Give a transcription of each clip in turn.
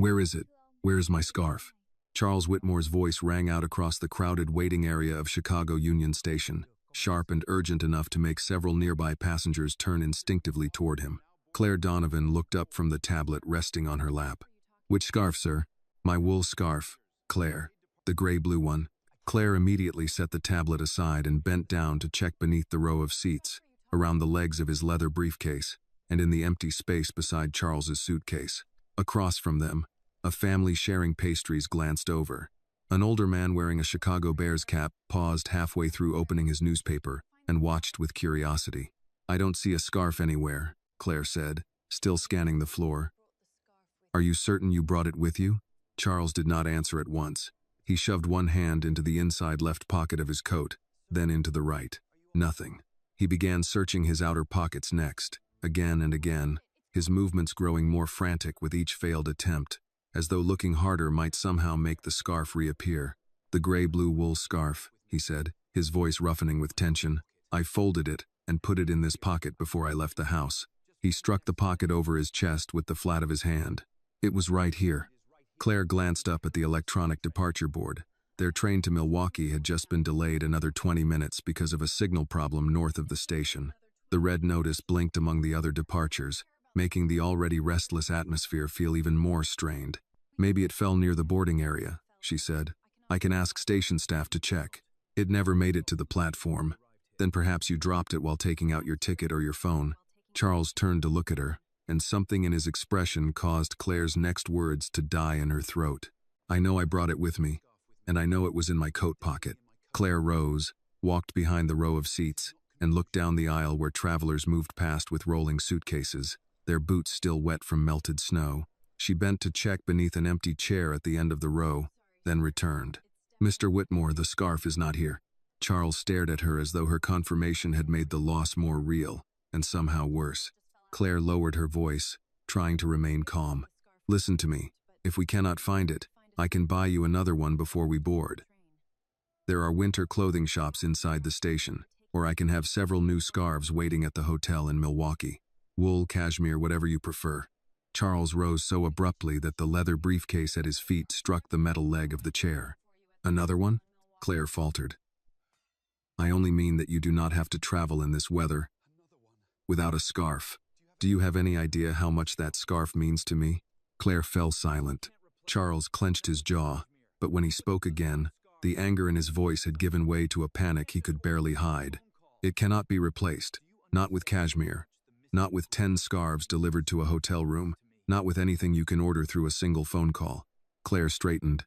Where is it? Where is my scarf? Charles Whitmore's voice rang out across the crowded waiting area of Chicago Union Station, sharp and urgent enough to make several nearby passengers turn instinctively toward him. Claire Donovan looked up from the tablet resting on her lap. Which scarf, sir? My wool scarf, Claire. The gray-blue one. Claire immediately set the tablet aside and bent down to check beneath the row of seats, around the legs of his leather briefcase, and in the empty space beside Charles's suitcase. Across from them, a family sharing pastries glanced over. An older man wearing a Chicago Bears cap paused halfway through opening his newspaper and watched with curiosity. I don't see a scarf anywhere, Claire said, still scanning the floor. Are you certain you brought it with you? Charles did not answer at once. He shoved one hand into the inside left pocket of his coat, then into the right. Nothing. He began searching his outer pockets next, again and again, his movements growing more frantic with each failed attempt, as though looking harder might somehow make the scarf reappear. The gray-blue wool scarf, he said, his voice roughening with tension. I folded it and put it in this pocket before I left the house. He struck the pocket over his chest with the flat of his hand. It was right here. Claire glanced up at the electronic departure board. Their train to Milwaukee had just been delayed another 20 minutes because of a signal problem north of the station. The red notice blinked among the other departures, making the already restless atmosphere feel even more strained. Maybe it fell near the boarding area, she said. I can ask station staff to check. It never made it to the platform. Then perhaps you dropped it while taking out your ticket or your phone. Charles turned to look at her, and something in his expression caused Claire's next words to die in her throat. I know I brought it with me, and I know it was in my coat pocket. Claire rose, walked behind the row of seats, and looked down the aisle where travelers moved past with rolling suitcases, their boots still wet from melted snow. She bent to check beneath an empty chair at the end of the row, then returned. Mr. Whitmore, the scarf is not here. Charles stared at her as though her confirmation had made the loss more real, and somehow worse. Claire lowered her voice, trying to remain calm. Listen to me. If we cannot find it, I can buy you another one before we board. There are winter clothing shops inside the station, or I can have several new scarves waiting at the hotel in Milwaukee. Wool, cashmere, whatever you prefer. Charles rose so abruptly that the leather briefcase at his feet struck the metal leg of the chair. Another one? Claire faltered. I only mean that you do not have to travel in this weather without a scarf. Do you have any idea how much that scarf means to me? Claire fell silent. Charles clenched his jaw, but when he spoke again, the anger in his voice had given way to a panic he could barely hide. It cannot be replaced. Not with cashmere. Not with 10 scarves delivered to a hotel room. Not with anything you can order through a single phone call. Claire straightened.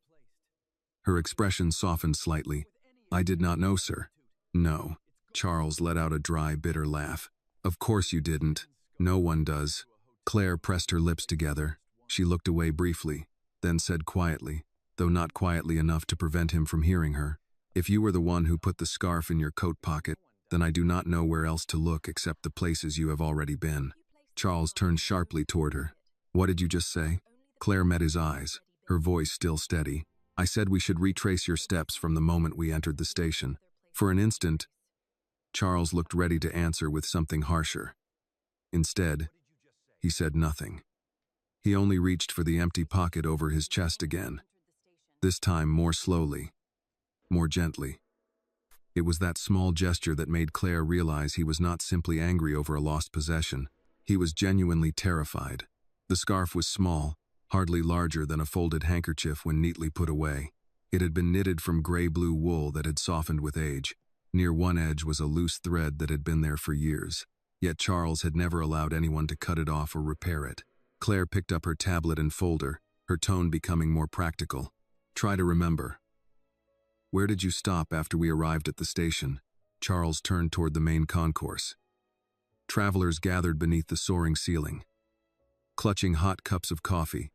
Her expression softened slightly. I did not know, sir. No. Charles let out a dry, bitter laugh. Of course you didn't. No one does. Claire pressed her lips together. She looked away briefly, then said quietly, though not quietly enough to prevent him from hearing her, if you were the one who put the scarf in your coat pocket, then I do not know where else to look except the places you have already been. Charles turned sharply toward her. What did you just say? Claire met his eyes, her voice still steady. I said we should retrace your steps from the moment we entered the station. For an instant, Charles looked ready to answer with something harsher. Instead, he said nothing. He only reached for the empty pocket over his chest again, this time more slowly, more gently. It was that small gesture that made Claire realize he was not simply angry over a lost possession. He was genuinely terrified. The scarf was small, hardly larger than a folded handkerchief when neatly put away. It had been knitted from gray-blue wool that had softened with age. Near one edge was a loose thread that had been there for years. Yet Charles had never allowed anyone to cut it off or repair it. Claire picked up her tablet and folder, her tone becoming more practical. Try to remember. Where did you stop after we arrived at the station? Charles turned toward the main concourse. Travelers gathered beneath the soaring ceiling, clutching hot cups of coffee,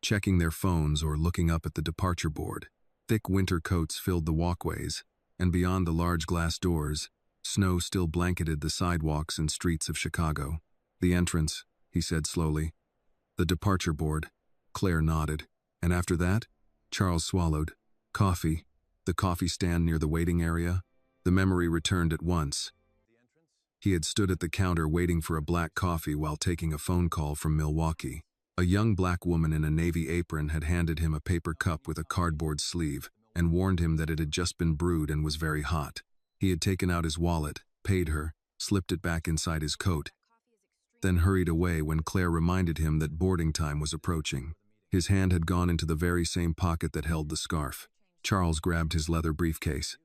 checking their phones or looking up at the departure board. Thick winter coats filled the walkways, and beyond the large glass doors, snow still blanketed the sidewalks and streets of Chicago. The entrance, he said slowly. The departure board. Claire nodded. And after that? Charles swallowed. Coffee. The coffee stand near the waiting area. The memory returned at once. He had stood at the counter waiting for a black coffee while taking a phone call from Milwaukee. A young black woman in a navy apron had handed him a paper cup with a cardboard sleeve and warned him that it had just been brewed and was very hot. He had taken out his wallet, paid her, slipped it back inside his coat, then hurried away when Claire reminded him that boarding time was approaching. His hand had gone into the very same pocket that held the scarf. Charles grabbed his leather briefcase.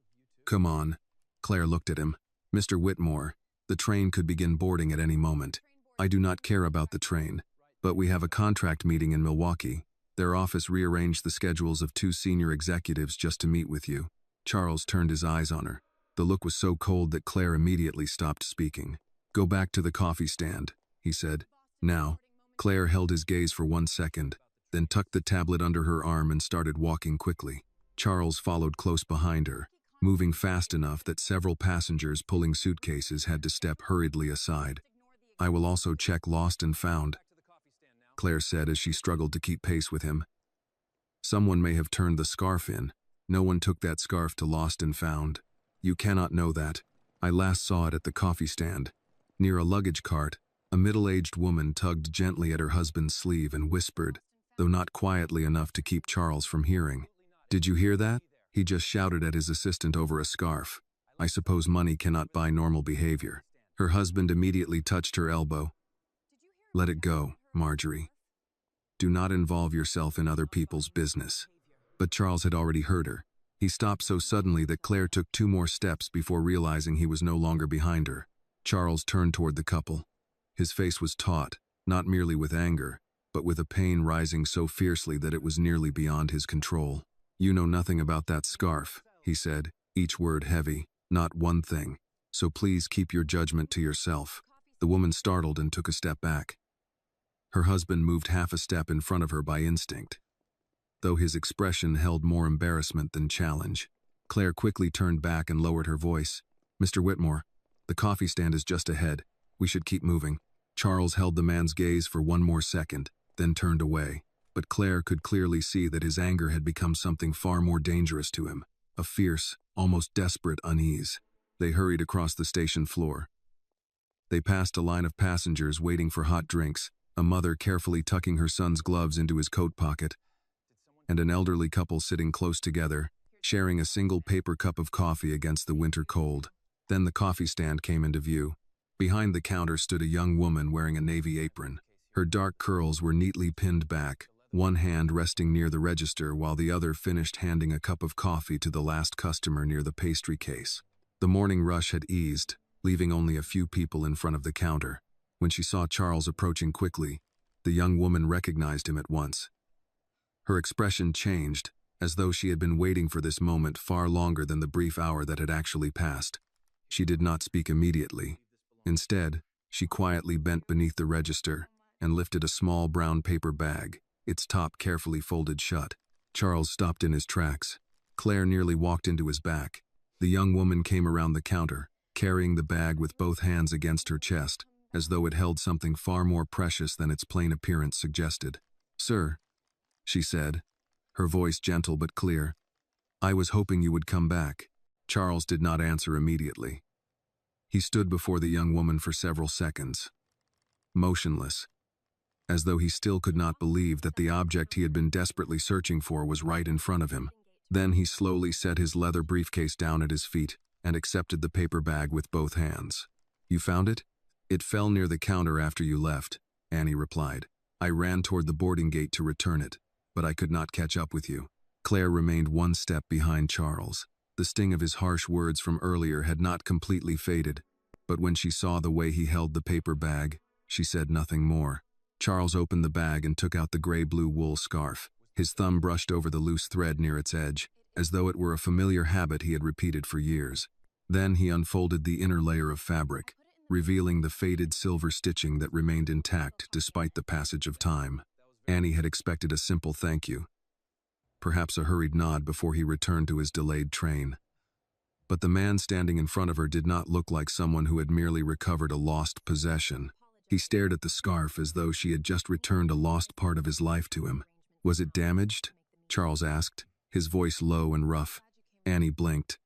"Come on." Claire looked at him. "Mr. Whitmore, the train could begin boarding at any moment. I do not care about the train, but we have a contract meeting in Milwaukee. Their office rearranged the schedules of 2 senior executives just to meet with you." Charles turned his eyes on her. The look was so cold that Claire immediately stopped speaking. "Go back to the coffee stand," he said. "Now." Claire held his gaze for 1 second, then tucked the tablet under her arm and started walking quickly. Charles followed close behind her, moving fast enough that several passengers pulling suitcases had to step hurriedly aside. "I will also check lost and found," Claire said as she struggled to keep pace with him. "Someone may have turned the scarf in. No one took that scarf to lost and found. You cannot know that. I last saw it at the coffee stand. Near a luggage cart, a middle-aged woman tugged gently at her husband's sleeve and whispered, though not quietly enough to keep Charles from hearing. Did you hear that? He just shouted at his assistant over a scarf. I suppose money cannot buy normal behavior. Her husband immediately touched her elbow. Let it go, Marjorie. Do not involve yourself in other people's business. But Charles had already heard her. He stopped so suddenly that Claire took 2 more steps before realizing he was no longer behind her. Charles turned toward the couple. His face was taut, not merely with anger, but with a pain rising so fiercely that it was nearly beyond his control. You know nothing about that scarf, he said, each word heavy, not one thing. So please keep your judgment to yourself. The woman startled and took a step back. Her husband moved half a step in front of her by instinct, though his expression held more embarrassment than challenge. Claire quickly turned back and lowered her voice. Mr. Whitmore, the coffee stand is just ahead. We should keep moving. Charles held the man's gaze for 1 more second, then turned away. But Claire could clearly see that his anger had become something far more dangerous to him, a fierce, almost desperate unease. They hurried across the station floor. They passed a line of passengers waiting for hot drinks, a mother carefully tucking her son's gloves into his coat pocket, and an elderly couple sitting close together, sharing a single paper cup of coffee against the winter cold. Then the coffee stand came into view. Behind the counter stood a young woman wearing a navy apron. Her dark curls were neatly pinned back, one hand resting near the register while the other finished handing a cup of coffee to the last customer near the pastry case. The morning rush had eased, leaving only a few people in front of the counter. When she saw Charles approaching quickly, the young woman recognized him at once. Her expression changed, as though she had been waiting for this moment far longer than the brief hour that had actually passed. She did not speak immediately. Instead, she quietly bent beneath the register and lifted a small brown paper bag, its top carefully folded shut. Charles stopped in his tracks. Claire nearly walked into his back. The young woman came around the counter, carrying the bag with both hands against her chest, as though it held something far more precious than its plain appearance suggested. "Sir," she said, her voice gentle but clear, "I was hoping you would come back." Charles did not answer immediately. He stood before the young woman for several seconds, motionless, as though he still could not believe that the object he had been desperately searching for was right in front of him. Then he slowly set his leather briefcase down at his feet and accepted the paper bag with both hands. "You found it?" "It fell near the counter after you left," Annie replied. "I ran toward the boarding gate to return it, but I could not catch up with you." Claire remained 1 step behind Charles. The sting of his harsh words from earlier had not completely faded, but when she saw the way he held the paper bag, she said nothing more. Charles opened the bag and took out the gray-blue wool scarf. His thumb brushed over the loose thread near its edge, as though it were a familiar habit he had repeated for years. Then he unfolded the inner layer of fabric, revealing the faded silver stitching that remained intact despite the passage of time. Annie had expected a simple thank you, perhaps a hurried nod before he returned to his delayed train. But the man standing in front of her did not look like someone who had merely recovered a lost possession. He stared at the scarf as though she had just returned a lost part of his life to him. "Was it damaged?" Charles asked, his voice low and rough. Annie blinked.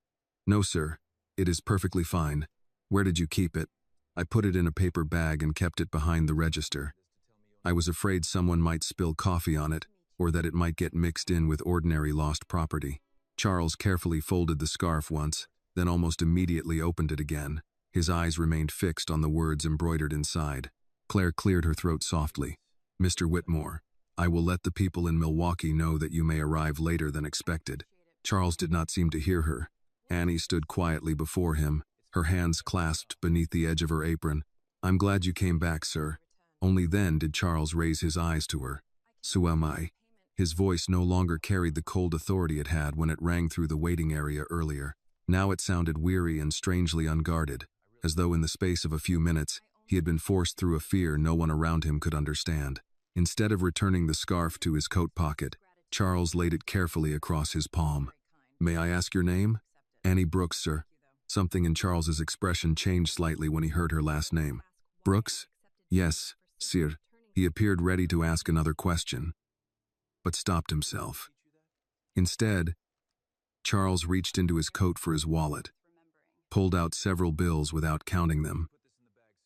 "No, sir. It is perfectly fine. Where did you keep it?" "I put it in a paper bag and kept it behind the register." I was afraid someone might spill coffee on it, or that it might get mixed in with ordinary lost property. Charles carefully folded the scarf once, then almost immediately opened it again. His eyes remained fixed on the words embroidered inside. Claire cleared her throat softly. "Mr. Whitmore, I will let the people in Milwaukee know that you may arrive later than expected." Charles did not seem to hear her. Annie stood quietly before him, her hands clasped beneath the edge of her apron. "I'm glad you came back, sir." Only then did Charles raise his eyes to her. "So am I." His voice no longer carried the cold authority it had when it rang through the waiting area earlier. Now it sounded weary and strangely unguarded, as though in the space of a few minutes, he had been forced through a fear no one around him could understand. Instead of returning the scarf to his coat pocket, Charles laid it carefully across his palm. "May I ask your name?" "Annie Brooks, sir." Something in Charles's expression changed slightly when he heard her last name. "Brooks?" "Yes, sir." He appeared ready to ask another question, but stopped himself. Instead, Charles reached into his coat for his wallet, pulled out several bills without counting them,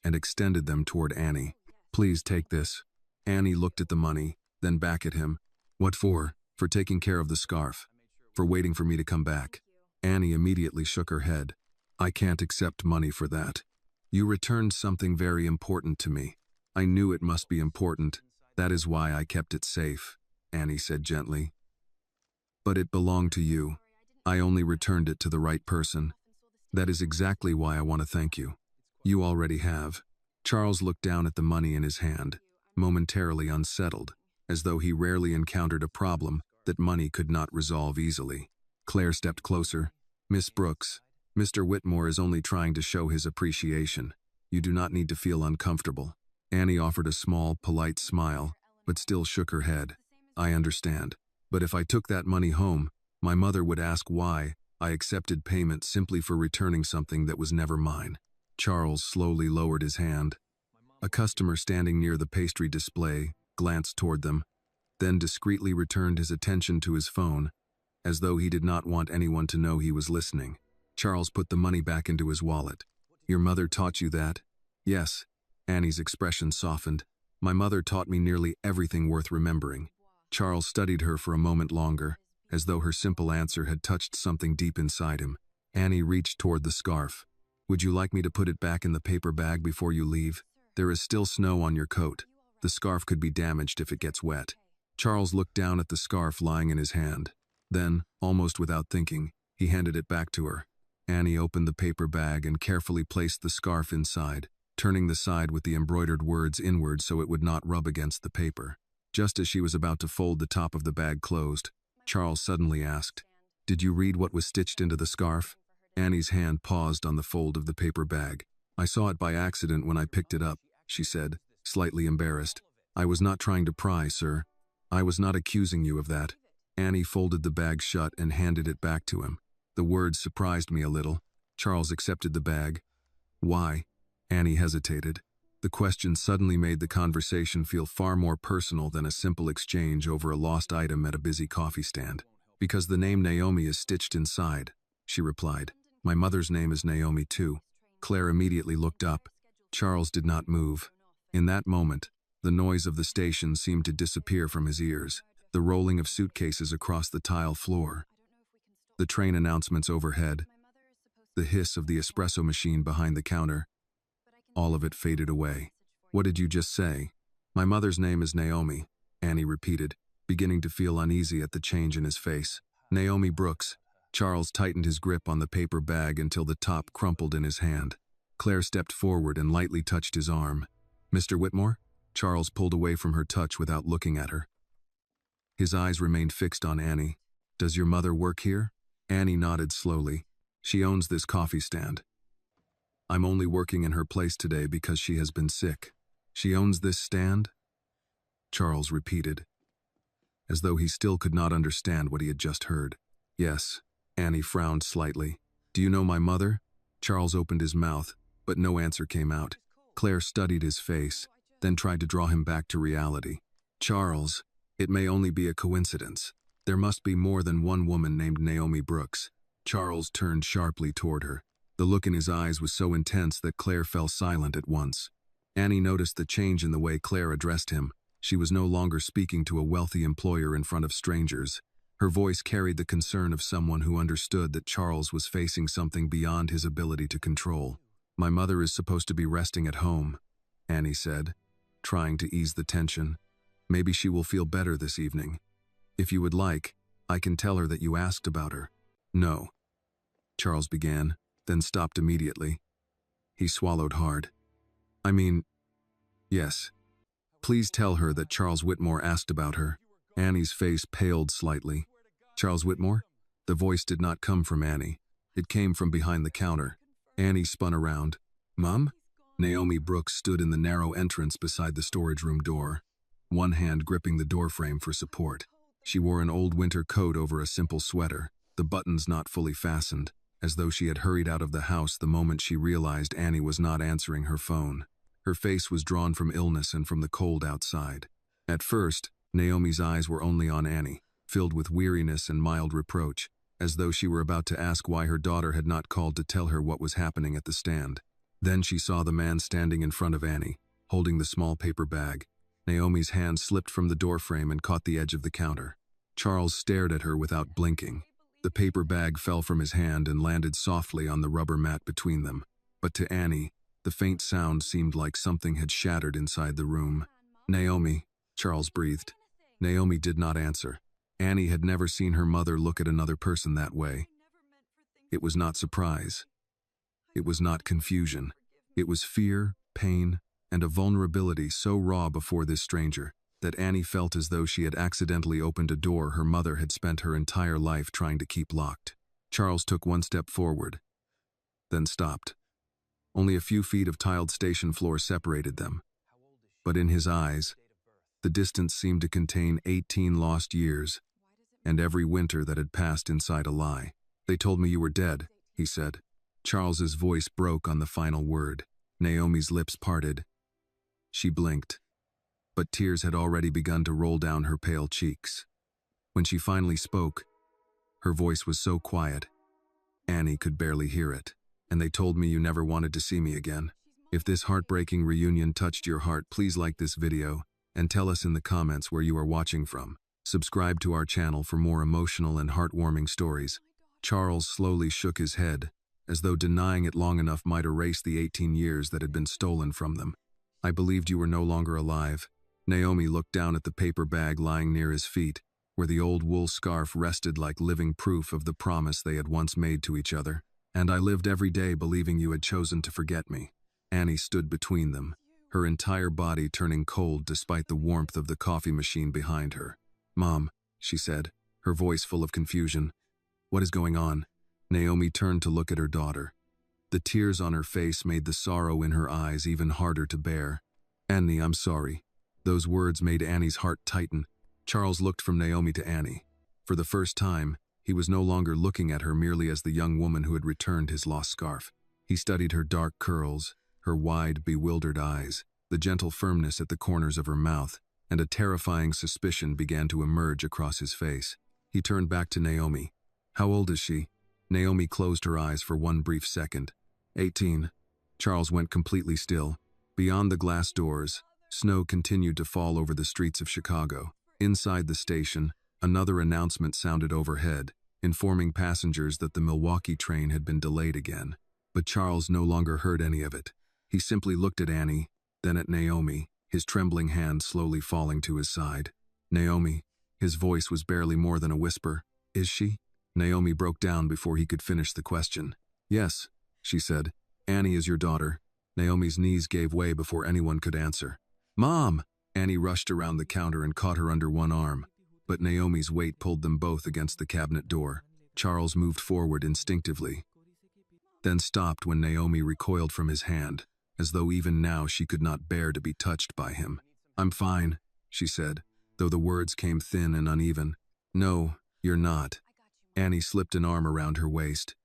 and extended them toward Annie. "Please take this." Annie looked at the money, then back at him. "What for?" "For taking care of the scarf. For waiting for me to come back." Annie immediately shook her head. "I can't accept money for that. You returned something very important to me. I knew it must be important. That is why I kept it safe," Annie said gently. "But it belonged to you. I only returned it to the right person. That is exactly why I want to thank you. You already have." Charles looked down at the money in his hand, momentarily unsettled, as though he rarely encountered a problem that money could not resolve easily. Claire stepped closer. "Miss Brooks, Mr. Whitmore is only trying to show his appreciation. You do not need to feel uncomfortable." Annie offered a small, polite smile, but still shook her head. "I understand. But if I took that money home, my mother would ask why I accepted payment simply for returning something that was never mine." Charles slowly lowered his hand. A customer standing near the pastry display glanced toward them, then discreetly returned his attention to his phone, as though he did not want anyone to know he was listening. Charles put the money back into his wallet. "Your mother taught you that?" "Yes." Annie's expression softened. "My mother taught me nearly everything worth remembering." Charles studied her for a moment longer, as though her simple answer had touched something deep inside him. Annie reached toward the scarf. "Would you like me to put it back in the paper bag before you leave? There is still snow on your coat. The scarf could be damaged if it gets wet." Charles looked down at the scarf lying in his hand. Then, almost without thinking, he handed it back to her. Annie opened the paper bag and carefully placed the scarf inside, turning the side with the embroidered words inward so it would not rub against the paper. Just as she was about to fold the top of the bag closed, Charles suddenly asked, "Did you read what was stitched into the scarf?" Annie's hand paused on the fold of the paper bag. "I saw it by accident when I picked it up," she said, slightly embarrassed. "I was not trying to pry, sir. I was not accusing you of that." Annie folded the bag shut and handed it back to him. The words surprised me a little. Charles accepted the bag. "Why?" Annie hesitated. The question suddenly made the conversation feel far more personal than a simple exchange over a lost item at a busy coffee stand. "Because the name Naomi is stitched inside," she replied. "My mother's name is Naomi too." Claire immediately looked up. Charles did not move. In that moment, the noise of the station seemed to disappear from his ears, the rolling of suitcases across the tile floor, the train announcements overhead, the hiss of the espresso machine behind the counter. All of it faded away. "What did you just say?" "My mother's name is Naomi," Annie repeated, beginning to feel uneasy at the change in his face. "Naomi Brooks." Charles tightened his grip on the paper bag until the top crumpled in his hand. Claire stepped forward and lightly touched his arm. "Mr. Whitmore?" Charles pulled away from her touch without looking at her. His eyes remained fixed on Annie. "Does your mother work here?" Annie nodded slowly. "She owns this coffee stand. I'm only working in her place today because she has been sick." "She owns this stand?" Charles repeated, as though he still could not understand what he had just heard. "Yes." Annie frowned slightly. "Do you know my mother?" Charles opened his mouth, but no answer came out. Claire studied his face, then tried to draw him back to reality. "Charles, it may only be a coincidence. There must be more than one woman named Naomi Brooks." Charles turned sharply toward her. The look in his eyes was so intense that Claire fell silent at once. Annie noticed the change in the way Claire addressed him. She was no longer speaking to a wealthy employer in front of strangers. Her voice carried the concern of someone who understood that Charles was facing something beyond his ability to control. "My mother is supposed to be resting at home," Annie said, trying to ease the tension. "Maybe she will feel better this evening. If you would like, I can tell her that you asked about her." "No," Charles began, then stopped immediately. He swallowed hard. "I mean, yes. Please tell her that Charles Whitmore asked about her." Annie's face paled slightly. "Charles Whitmore?" The voice did not come from Annie. It came from behind the counter. Annie spun around. "Mom?" Naomi Brooks stood in the narrow entrance beside the storage room door, one hand gripping the doorframe for support. She wore an old winter coat over a simple sweater, the buttons not fully fastened, as though she had hurried out of the house the moment she realized Annie was not answering her phone. Her face was drawn from illness and from the cold outside. At first, Naomi's eyes were only on Annie, filled with weariness and mild reproach, as though she were about to ask why her daughter had not called to tell her what was happening at the stand. Then she saw the man standing in front of Annie, holding the small paper bag. Naomi's hand slipped from the doorframe and caught the edge of the counter. Charles stared at her without blinking. The paper bag fell from his hand and landed softly on the rubber mat between them. But to Annie, the faint sound seemed like something had shattered inside the room. "Naomi," Charles breathed. Naomi did not answer. Annie had never seen her mother look at another person that way. It was not surprise. It was not confusion. It was fear, pain, and a vulnerability so raw before this stranger that Annie felt as though she had accidentally opened a door her mother had spent her entire life trying to keep locked. Charles took one step forward, then stopped. Only a few feet of tiled station floor separated them. But in his eyes, the distance seemed to contain 18 lost years, and every winter that had passed inside a lie. "They told me you were dead," he said. Charles's voice broke on the final word. Naomi's lips parted. She blinked, but tears had already begun to roll down her pale cheeks. When she finally spoke, her voice was so quiet, Annie could barely hear it. "And they told me you never wanted to see me again. If this heartbreaking reunion touched your heart, please like this video and tell us in the comments where you are watching from. Subscribe to our channel for more emotional and heartwarming stories." Charles slowly shook his head, as though denying it long enough might erase the 18 years that had been stolen from them. "I believed you were no longer alive." Naomi looked down at the paper bag lying near his feet, where the old wool scarf rested like living proof of the promise they had once made to each other. "And I lived every day believing you had chosen to forget me." Annie stood between them, her entire body turning cold despite the warmth of the coffee machine behind her. "Mom," she said, her voice full of confusion. "What is going on?" Naomi turned to look at her daughter. The tears on her face made the sorrow in her eyes even harder to bear. "Annie, I'm sorry." Those words made Annie's heart tighten. Charles looked from Naomi to Annie. For the first time, he was no longer looking at her merely as the young woman who had returned his lost scarf. He studied her dark curls, her wide, bewildered eyes, the gentle firmness at the corners of her mouth, and a terrifying suspicion began to emerge across his face. He turned back to Naomi. "How old is she?" Naomi closed her eyes for one brief second. 18. Charles went completely still. Beyond the glass doors, snow continued to fall over the streets of Chicago. Inside the station, another announcement sounded overhead, informing passengers that the Milwaukee train had been delayed again. But Charles no longer heard any of it. He simply looked at Annie, then at Naomi, his trembling hand slowly falling to his side. "Naomi," his voice was barely more than a whisper. "Is she?" Naomi broke down before he could finish the question. "Yes," she said. "Annie is your daughter." Naomi's knees gave way before anyone could answer. "Mom!" Annie rushed around the counter and caught her under one arm, but Naomi's weight pulled them both against the cabinet door. Charles moved forward instinctively, then stopped when Naomi recoiled from his hand, as though even now she could not bear to be touched by him. "I'm fine," she said, though the words came thin and uneven. "No, you're not." Annie slipped an arm around her waist.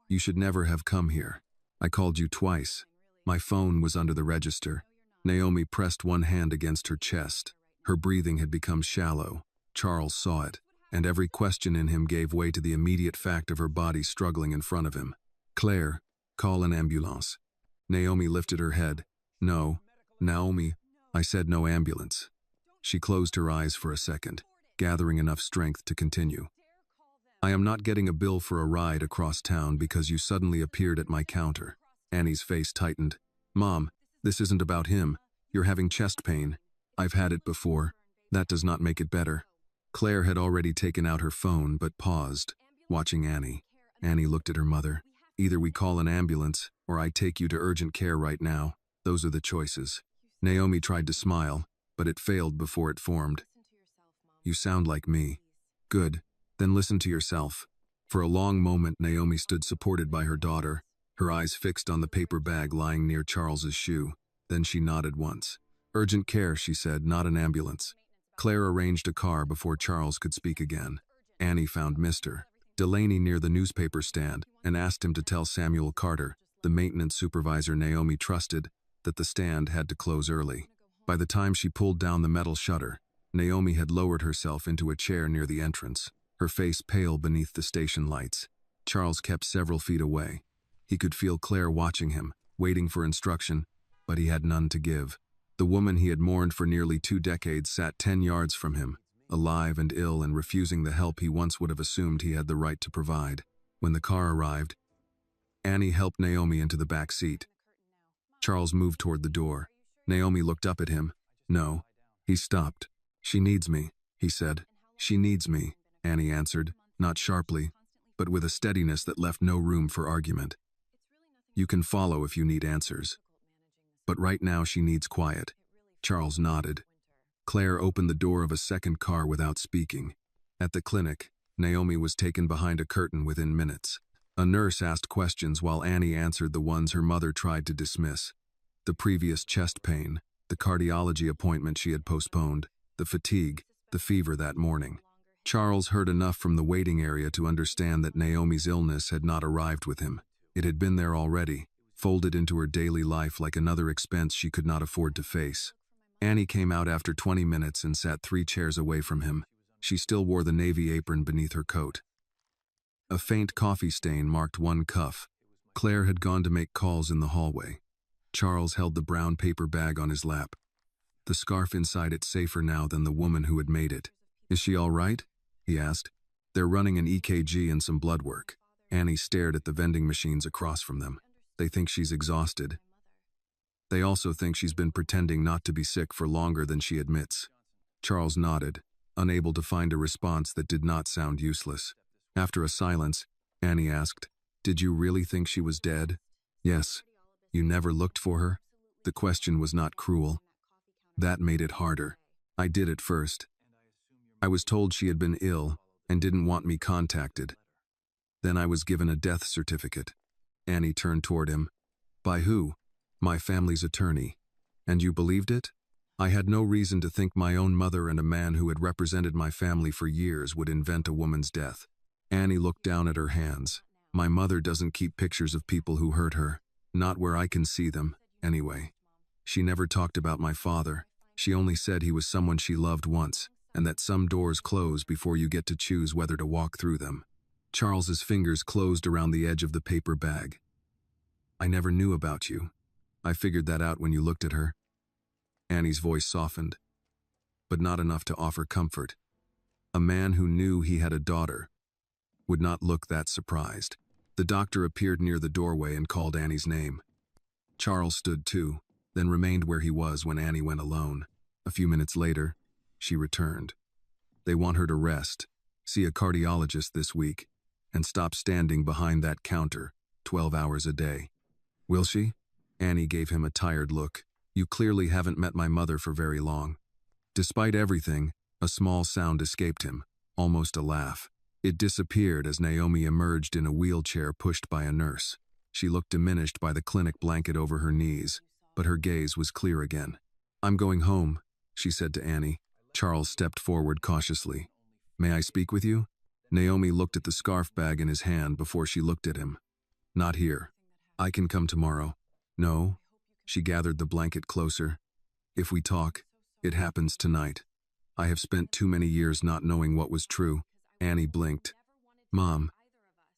"You should never have come here. I called you twice. My phone was under the register." Naomi pressed one hand against her chest. Her breathing had become shallow. Charles saw it, and every question in him gave way to the immediate fact of her body struggling in front of him. "Claire, call an ambulance." Naomi lifted her head. "No, Naomi, I said no ambulance." She closed her eyes for a second, gathering enough strength to continue. I am not getting a bill for a ride across town because you suddenly appeared at my counter. Annie's face tightened. Mom, this isn't about him. You're having chest pain. I've had it before. That does not make it better. Claire had already taken out her phone but paused, watching Annie. Annie looked at her mother. Either we call an ambulance, or I take you to urgent care right now. Those are the choices. Naomi tried to smile, but it failed before it formed. You sound like me. Good. Then listen to yourself. For a long moment, Naomi stood supported by her daughter, her eyes fixed on the paper bag lying near Charles's shoe. Then she nodded once. Urgent care, she said, not an ambulance. Claire arranged a car before Charles could speak again. Annie found Mr. Delaney near the newspaper stand and asked him to tell Samuel Carter, the maintenance supervisor Naomi trusted, that the stand had to close early. By the time she pulled down the metal shutter, Naomi had lowered herself into a chair near the entrance, her face pale beneath the station lights. Charles kept several feet away. He could feel Claire watching him, waiting for instruction, but he had none to give. The woman he had mourned for nearly 2 decades sat 10 yards from him, alive and ill and refusing the help he once would have assumed he had the right to provide. When the car arrived, Annie helped Naomi into the back seat. Charles moved toward the door. Naomi looked up at him. No. He stopped. She needs me, he said. She needs me, Annie answered, not sharply, but with a steadiness that left no room for argument. You can follow if you need answers. But right now she needs quiet. Charles nodded. Claire opened the door of a second car without speaking. At the clinic, Naomi was taken behind a curtain within minutes. A nurse asked questions while Annie answered the ones her mother tried to dismiss. The previous chest pain, the cardiology appointment she had postponed, the fatigue, the fever that morning. Charles heard enough from the waiting area to understand that Naomi's illness had not arrived with him. It had been there already, folded into her daily life like another expense she could not afford to face. Annie came out after 20 minutes and sat 3 chairs away from him. She still wore the navy apron beneath her coat. A faint coffee stain marked one cuff. Claire had gone to make calls in the hallway. Charles held the brown paper bag on his lap. The scarf inside it safer now than the woman who had made it. Is she all right? He asked. They're running an EKG and some blood work. Annie stared at the vending machines across from them. They think she's exhausted. They also think she's been pretending not to be sick for longer than she admits. Charles nodded, unable to find a response that did not sound useless. After a silence, Annie asked, Did you really think she was dead? Yes. You never looked for her? The question was not cruel. That made it harder. I did at first. I was told she had been ill and didn't want me contacted. Then I was given a death certificate. Annie turned toward him. By who? My family's attorney. And you believed it? I had no reason to think my own mother and a man who had represented my family for years would invent a woman's death. Annie looked down at her hands. My mother doesn't keep pictures of people who hurt her. Not where I can see them, anyway. She never talked about my father. She only said he was someone she loved once, and that some doors close before you get to choose whether to walk through them. Charles's fingers closed around the edge of the paper bag. I never knew about you. I figured that out when you looked at her. Annie's voice softened, but not enough to offer comfort. A man who knew he had a daughter would not look that surprised. The doctor appeared near the doorway and called Annie's name. Charles stood too, then remained where he was when Annie went alone. A few minutes later, she returned. They want her to rest, see a cardiologist this week, and stop standing behind that counter 12 hours a day. Will she? Annie gave him a tired look. You clearly haven't met my mother for very long. Despite everything, a small sound escaped him, almost a laugh. It disappeared as Naomi emerged in a wheelchair pushed by a nurse. She looked diminished by the clinic blanket over her knees, but her gaze was clear again. I'm going home, she said to Annie. Charles stepped forward cautiously. May I speak with you? Naomi looked at the scarf bag in his hand before she looked at him. Not here. I can come tomorrow. No. She gathered the blanket closer. If we talk, it happens tonight. I have spent too many years not knowing what was true. Annie blinked. Mom,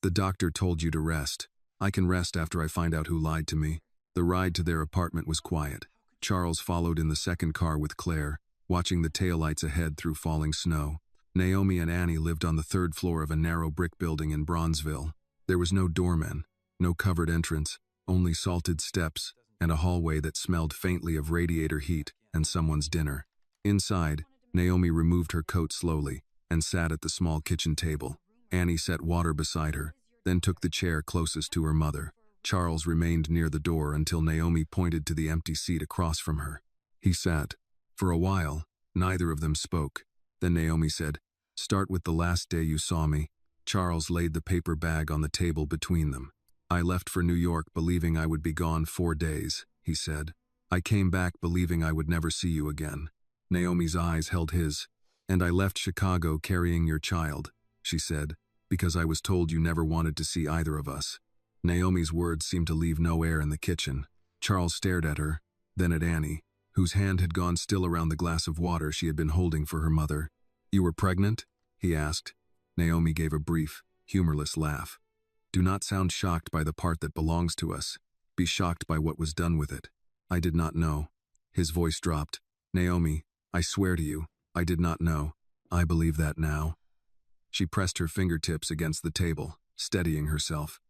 the doctor told you to rest. I can rest after I find out who lied to me. The ride to their apartment was quiet. Charles followed in the second car with Claire, watching the taillights ahead through falling snow. Naomi and Annie lived on the third floor of a narrow brick building in Bronzeville. There was no doorman, no covered entrance, only salted steps, and a hallway that smelled faintly of radiator heat and someone's dinner. Inside, Naomi removed her coat slowly and sat at the small kitchen table. Annie set water beside her, then took the chair closest to her mother. Charles remained near the door until Naomi pointed to the empty seat across from her. He sat. For a while, neither of them spoke. Then Naomi said, "Start with the last day you saw me." Charles laid the paper bag on the table between them. "I left for New York believing I would be gone 4 days," he said. "I came back believing I would never see you again." Naomi's eyes held his. "And I left Chicago carrying your child," she said, "because I was told you never wanted to see either of us." Naomi's words seemed to leave no air in the kitchen. Charles stared at her, then at Annie, whose hand had gone still around the glass of water she had been holding for her mother. "You were pregnant?" he asked. Naomi gave a brief, humorless laugh. "Do not sound shocked by the part that belongs to us. Be shocked by what was done with it." "I did not know." His voice dropped. "Naomi, I swear to you, I did not know. I believe that now." She pressed her fingertips against the table, steadying herself.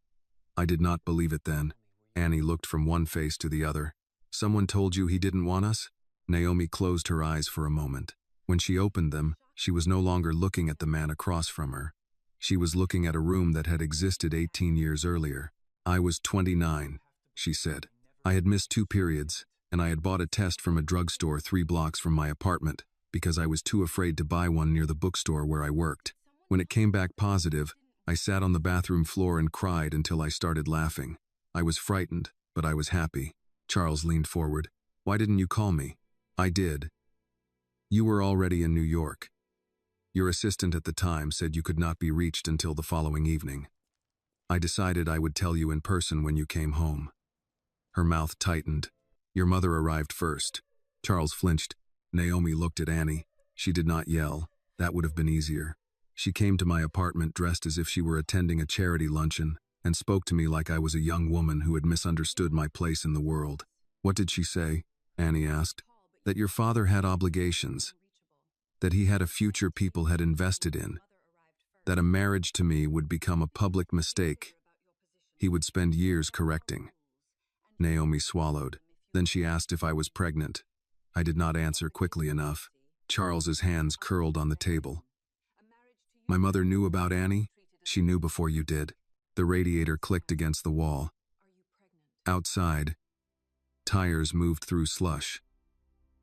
"I did not believe it then." Annie looked from one face to the other. "Someone told you he didn't want us?" Naomi closed her eyes for a moment. When she opened them, she was no longer looking at the man across from her. She was looking at a room that had existed 18 years earlier. "I was 29, she said. "I had missed 2 periods, and I had bought a test from a drugstore 3 blocks from my apartment because I was too afraid to buy one near the bookstore where I worked. When it came back positive, I sat on the bathroom floor and cried until I started laughing. I was frightened, but I was happy." Charles leaned forward. "Why didn't you call me?" "I did. You were already in New York. Your assistant at the time said you could not be reached until the following evening. I decided I would tell you in person when you came home." Her mouth tightened. "Your mother arrived first." Charles flinched. Naomi looked at Annie. She did not yell. That would have been easier. "She came to my apartment dressed as if she were attending a charity luncheon and spoke to me like I was a young woman who had misunderstood my place in the world." "What did she say?" Annie asked. "That your father had obligations. That he had a future people had invested in. That a marriage to me would become a public mistake. He would spend years correcting." Naomi swallowed. Then she asked if I was pregnant. I did not answer quickly enough. Charles's hands curled on the table. "My mother knew about Annie?" "She knew before you did." The radiator clicked against the wall. Outside, tires moved through slush.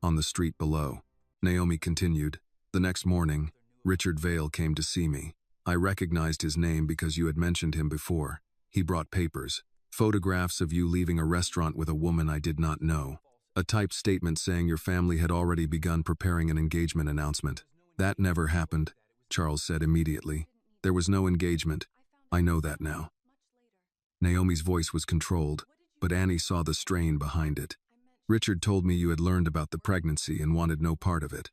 On the street below, Naomi continued, "The next morning, Richard Vale came to see me. I recognized his name because you had mentioned him before. He brought papers, photographs of you leaving a restaurant with a woman I did not know. A typed statement saying your family had already begun preparing an engagement announcement." "That never happened," Charles said immediately. "There was no engagement. I know that now." Naomi's voice was controlled, but Annie saw the strain behind it. "Richard told me you had learned about the pregnancy and wanted no part of it.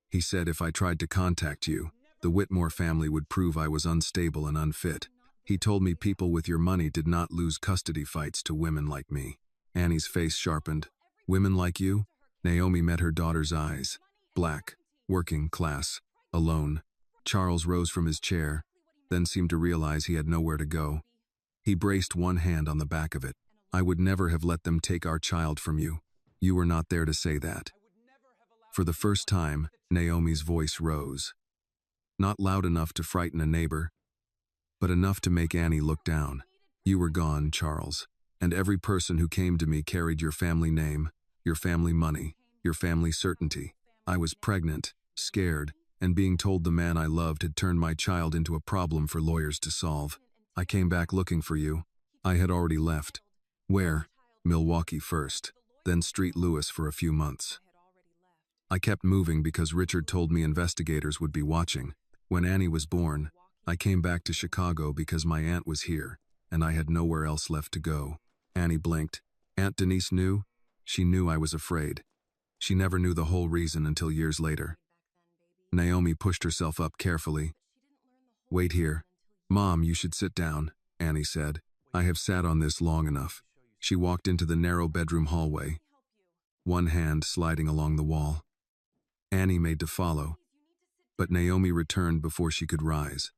He said if I tried to contact you, the Whitmore family would prove I was unstable and unfit. He told me people with your money did not lose custody fights to women like me." Annie's face sharpened. "Women like you?" Naomi met her daughter's eyes. Black, working class, alone. Charles rose from his chair, then seemed to realize he had nowhere to go. He braced one hand on the back of it. "I would never have let them take our child from you. You were not there to say that." For the first time, Naomi's voice rose. Not loud enough to frighten a neighbor, but enough to make Annie look down. "You were gone, Charles, and every person who came to me carried your family name, your family money, your family certainty. I was pregnant, scared, and being told the man I loved had turned my child into a problem for lawyers to solve. I came back looking for you. I had already left." "Where?" "Milwaukee first, then St. Louis for a few months. I kept moving because Richard told me investigators would be watching. When Annie was born, I came back to Chicago because my aunt was here, and I had nowhere else left to go." Annie blinked. "Aunt Denise knew?" "She knew I was afraid. She never knew the whole reason until years later." Naomi pushed herself up carefully. "Wait here. Mom, you should sit down," Annie said. "I have sat on this long enough." She walked into the narrow bedroom hallway, one hand sliding along the wall. Annie made to follow, but Naomi returned before she could rise.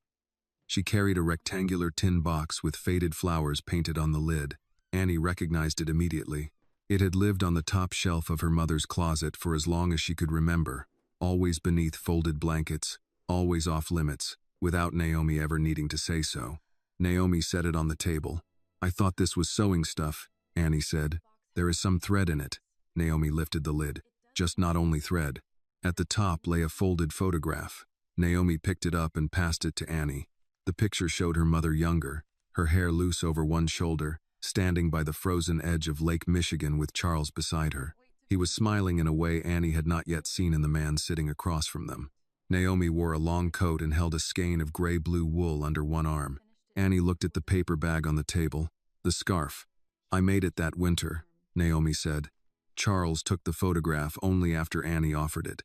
She carried a rectangular tin box with faded flowers painted on the lid. Annie recognized it immediately. It had lived on the top shelf of her mother's closet for as long as she could remember, always beneath folded blankets, always off limits, without Naomi ever needing to say so. Naomi set it on the table. "I thought this was sewing stuff," Annie said. "There is some thread in it." Naomi lifted the lid. Just not only thread. At the top lay a folded photograph. Naomi picked it up and passed it to Annie. The picture showed her mother younger, her hair loose over one shoulder, standing by the frozen edge of Lake Michigan with Charles beside her. He was smiling in a way Annie had not yet seen in the man sitting across from them. Naomi wore a long coat and held a skein of gray-blue wool under one arm. Annie looked at the paper bag on the table. "The scarf. I made it that winter," Naomi said. Charles took the photograph only after Annie offered it.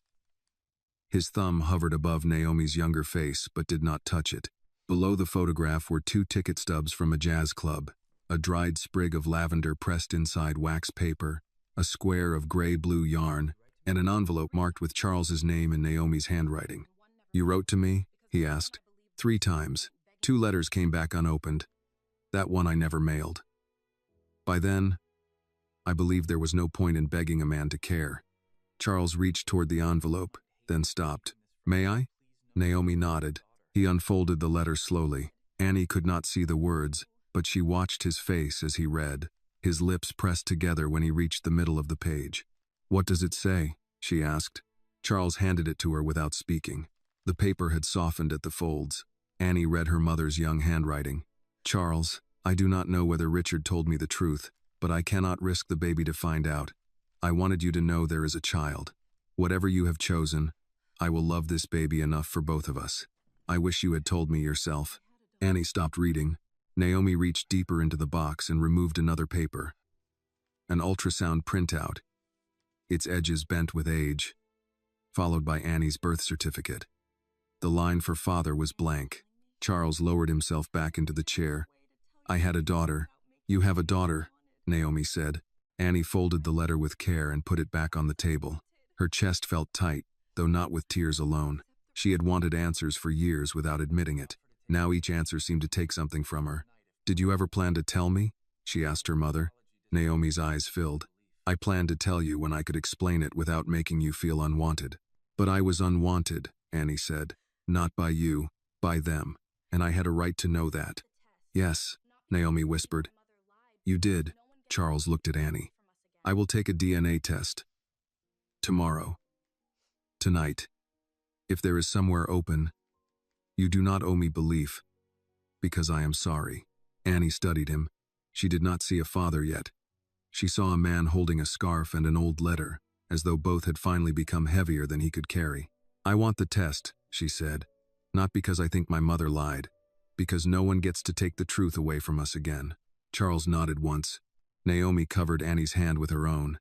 His thumb hovered above Naomi's younger face but did not touch it. Below the photograph were 2 ticket stubs from a jazz club, a dried sprig of lavender pressed inside wax paper, a square of gray-blue yarn, and an envelope marked with Charles's name in Naomi's handwriting. "You wrote to me?" he asked. "3 times. 2 letters came back unopened. That one I never mailed." By then, I believed there was no point in begging a man to care. Charles reached toward the envelope, then stopped. "May I?" Naomi nodded. He unfolded the letter slowly. Annie could not see the words, but she watched his face as he read. His lips pressed together when he reached the middle of the page. "What does it say?" she asked. Charles handed it to her without speaking. The paper had softened at the folds. Annie read her mother's young handwriting. "Charles, I do not know whether Richard told me the truth, but I cannot risk the baby to find out. I wanted you to know there is a child. Whatever you have chosen, I will love this baby enough for both of us. I wish you had told me yourself." Annie stopped reading. Naomi reached deeper into the box and removed another paper. An ultrasound printout, its edges bent with age, followed by Annie's birth certificate. The line for father was blank. Charles lowered himself back into the chair. "I had a daughter." "You have a daughter," Naomi said. Annie folded the letter with care and put it back on the table. Her chest felt tight, though not with tears alone. She had wanted answers for years without admitting it. Now each answer seemed to take something from her. "Did you ever plan to tell me?" she asked her mother. Naomi's eyes filled. "I planned to tell you when I could explain it without making you feel unwanted." "But I was unwanted," Annie said. "Not by you, by them. And I had a right to know that." "Yes," Naomi whispered. "You did." Charles looked at Annie. "I will take a DNA test. Tomorrow. Tonight. If there is somewhere open, you do not owe me belief, because I am sorry." Annie studied him. She did not see a father yet. She saw a man holding a scarf and an old letter, as though both had finally become heavier than he could carry. "I want the test," she said. "Not because I think my mother lied, because no one gets to take the truth away from us again." Charles nodded once. Naomi covered Annie's hand with her own.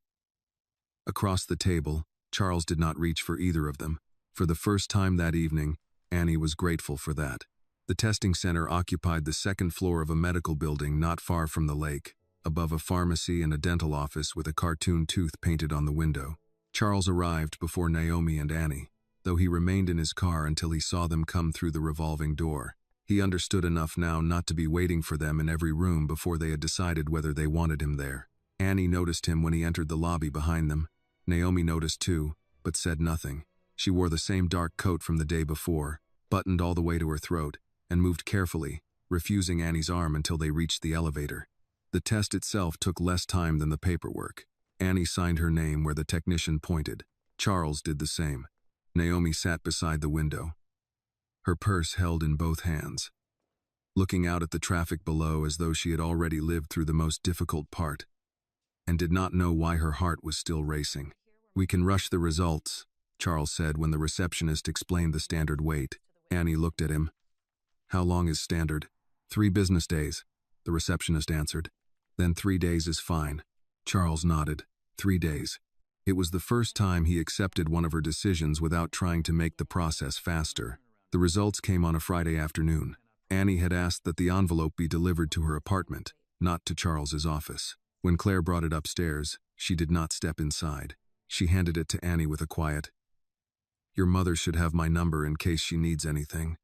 Across the table, Charles did not reach for either of them. For the first time that evening, Annie was grateful for that. The testing center occupied the 2nd floor of a medical building not far from the lake, above a pharmacy and a dental office with a cartoon tooth painted on the window. Charles arrived before Naomi and Annie, though he remained in his car until he saw them come through the revolving door. He understood enough now not to be waiting for them in every room before they had decided whether they wanted him there. Annie noticed him when he entered the lobby behind them. Naomi noticed too, but said nothing. She wore the same dark coat from the day before, buttoned all the way to her throat, and moved carefully, refusing Annie's arm until they reached the elevator. The test itself took less time than the paperwork. Annie signed her name where the technician pointed. Charles did the same. Naomi sat beside the window, her purse held in both hands, looking out at the traffic below as though she had already lived through the most difficult part, and did not know why her heart was still racing. "We can rush the results," Charles said when the receptionist explained the standard wait. Annie looked at him. "How long is standard?" 3 business days, the receptionist answered. "Then 3 days is fine." Charles nodded. 3 days. It was the first time he accepted one of her decisions without trying to make the process faster. The results came on a Friday afternoon. Annie had asked that the envelope be delivered to her apartment, not to Charles's office. When Claire brought it upstairs, she did not step inside. She handed it to Annie with a quiet, Your mother should have my number in case she needs anything.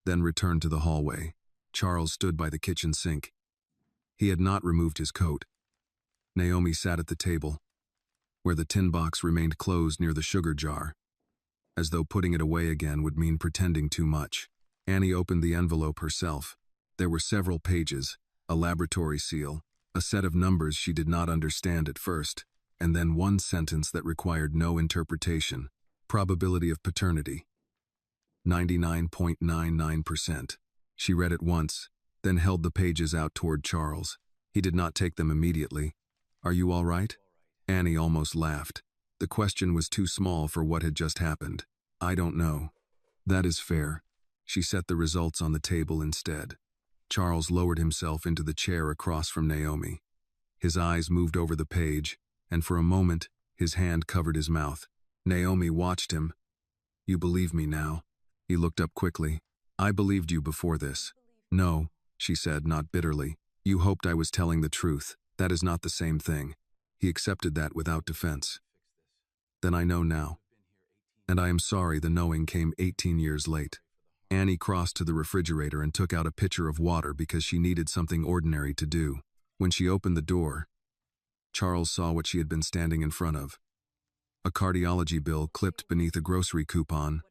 Then returned to the hallway. Charles stood by the kitchen sink. He had not removed his coat. Naomi sat at the table, where the tin box remained closed near the sugar jar, as though putting it away again would mean pretending too much. Annie opened the envelope herself. There were several pages, a laboratory seal, a set of numbers she did not understand at first, and then one sentence that required no interpretation. Probability of paternity, 99.99%. She read it once, then held the pages out toward Charles. He did not take them immediately. Are you all right? Annie almost laughed. The question was too small for what had just happened. I don't know. That is fair. She set the results on the table instead. Charles lowered himself into the chair across from Naomi. His eyes moved over the page, and for a moment, his hand covered his mouth. Naomi watched him. You believe me now? He looked up quickly. I believed you before this. No, she said, not bitterly. You hoped I was telling the truth. That is not the same thing. He accepted that without defense. Then I know now. And I am sorry the knowing came 18 years late. Annie crossed to the refrigerator and took out a pitcher of water because she needed something ordinary to do. When she opened the door, Charles saw what she had been standing in front of. A cardiology bill clipped beneath a grocery coupon,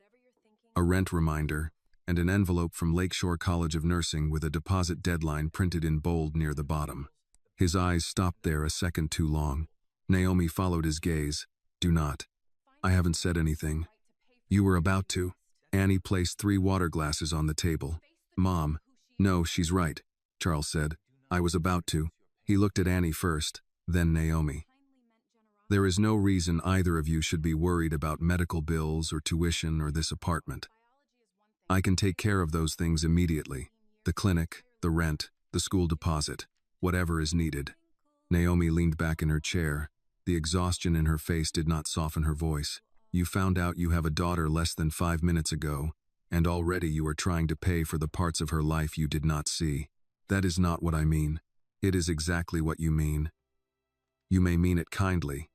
a rent reminder, and an envelope from Lakeshore College of Nursing with a deposit deadline printed in bold near the bottom. His eyes stopped there a second too long. Naomi followed his gaze. Do not. I haven't said anything. You were about to. Annie placed 3 water glasses on the table. Mom. No, she's right, Charles said. I was about to. He looked at Annie first, then Naomi. There is no reason either of you should be worried about medical bills or tuition or this apartment. I can take care of those things immediately. The clinic, the rent, the school deposit, whatever is needed. Naomi leaned back in her chair. The exhaustion in her face did not soften her voice. You found out you have a daughter less than 5 minutes ago, and already you are trying to pay for the parts of her life you did not see. That is not what I mean. It is exactly what you mean. You may mean it kindly,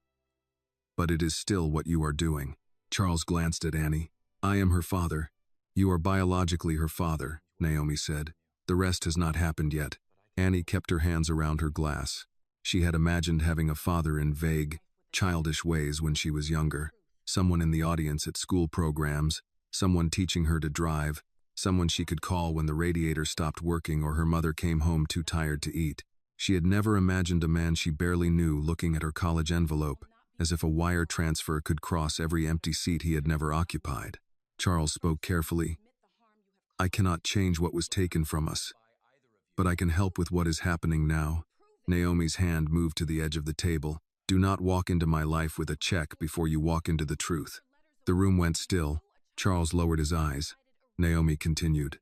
but it is still what you are doing. Charles glanced at Annie. I am her father. You are biologically her father, Naomi said. The rest has not happened yet. Annie kept her hands around her glass. She had imagined having a father in vague, childish ways when she was younger. Someone in the audience at school programs, someone teaching her to drive, someone she could call when the radiator stopped working or her mother came home too tired to eat. She had never imagined a man she barely knew looking at her college envelope, as if a wire transfer could cross every empty seat he had never occupied. Charles spoke carefully. I cannot change what was taken from us, but I can help with what is happening now. Naomi's hand moved to the edge of the table. Do not walk into my life with a check before you walk into the truth. The room went still. Charles lowered his eyes. Naomi continued.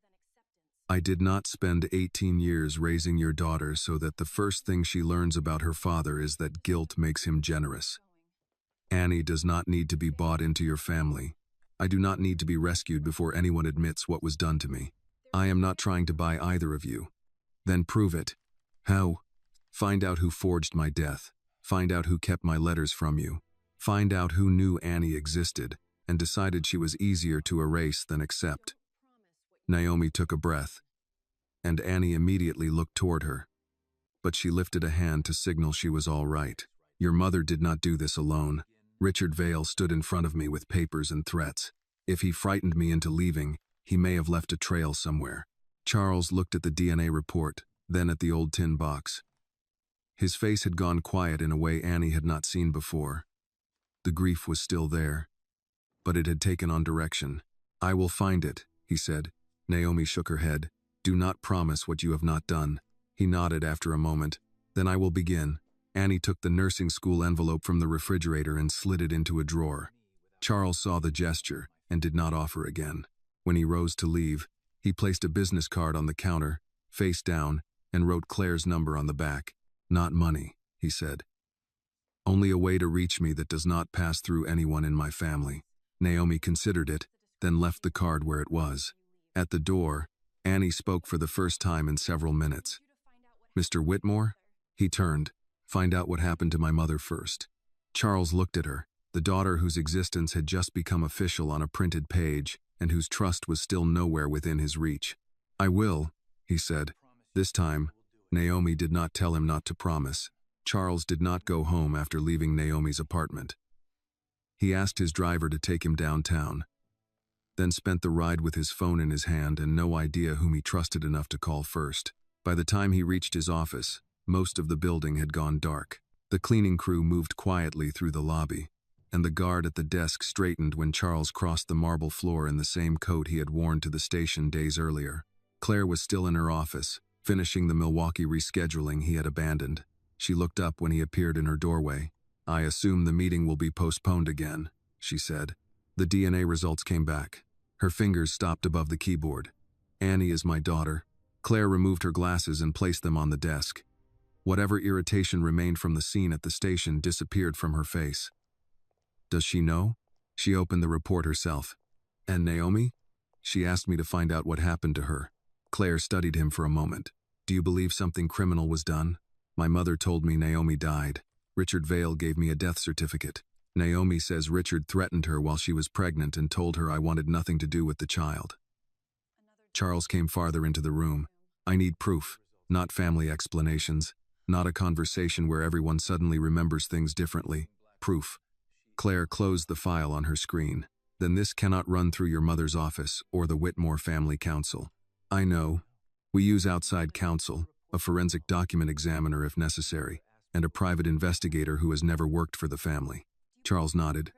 I did not spend 18 years raising your daughter so that the first thing she learns about her father is that guilt makes him generous. Annie does not need to be bought into your family. I do not need to be rescued before anyone admits what was done to me. I am not trying to buy either of you. Then prove it. How? Find out who forged my death. Find out who kept my letters from you. Find out who knew Annie existed and decided she was easier to erase than accept. Naomi took a breath, and Annie immediately looked toward her. But she lifted a hand to signal she was all right. Your mother did not do this alone. Richard Vale stood in front of me with papers and threats. If he frightened me into leaving, he may have left a trail somewhere. Charles looked at the DNA report, then at the old tin box. His face had gone quiet in a way Annie had not seen before. The grief was still there, but it had taken on direction. I will find it, he said. Naomi shook her head. Do not promise what you have not done. He nodded after a moment. Then I will begin. Annie took the nursing school envelope from the refrigerator and slid it into a drawer. Charles saw the gesture and did not offer again. When he rose to leave, he placed a business card on the counter, face down, and wrote Claire's number on the back. Not money, he said. Only a way to reach me that does not pass through anyone in my family. Naomi considered it, then left the card where it was. At the door, Annie spoke for the first time in several minutes. Mr. Whitmore? He turned. Find out what happened to my mother first. Charles looked at her. The daughter whose existence had just become official on a printed page and whose trust was still nowhere within his reach. "I will," he said. This time, Naomi did not tell him not to promise. Charles did not go home after leaving Naomi's apartment. He asked his driver to take him downtown, then spent the ride with his phone in his hand and no idea whom he trusted enough to call first. By the time he reached his office, most of the building had gone dark. The cleaning crew moved quietly through the lobby, and the guard at the desk straightened when Charles crossed the marble floor in the same coat he had worn to the station days earlier. Claire was still in her office, finishing the Milwaukee rescheduling he had abandoned. She looked up when he appeared in her doorway. "I assume the meeting will be postponed again," she said. The DNA results came back. Her fingers stopped above the keyboard. "Annie is my daughter." Claire removed her glasses and placed them on the desk. Whatever irritation remained from the scene at the station disappeared from her face. "Does she know?" She opened the report herself. "And Naomi?" "She asked me to find out what happened to her." Claire studied him for a moment. "Do you believe something criminal was done?" "My mother told me Naomi died. Richard Vale gave me a death certificate. Naomi says Richard threatened her while she was pregnant and told her I wanted nothing to do with the child." Charles came farther into the room. "I need proof, not family explanations, not a conversation where everyone suddenly remembers things differently. Proof." Claire closed the file on her screen. "Then this cannot run through your mother's office or the Whitmore Family Council." "I know. We use outside counsel, a forensic document examiner if necessary, and a private investigator who has never worked for the family." Charles nodded.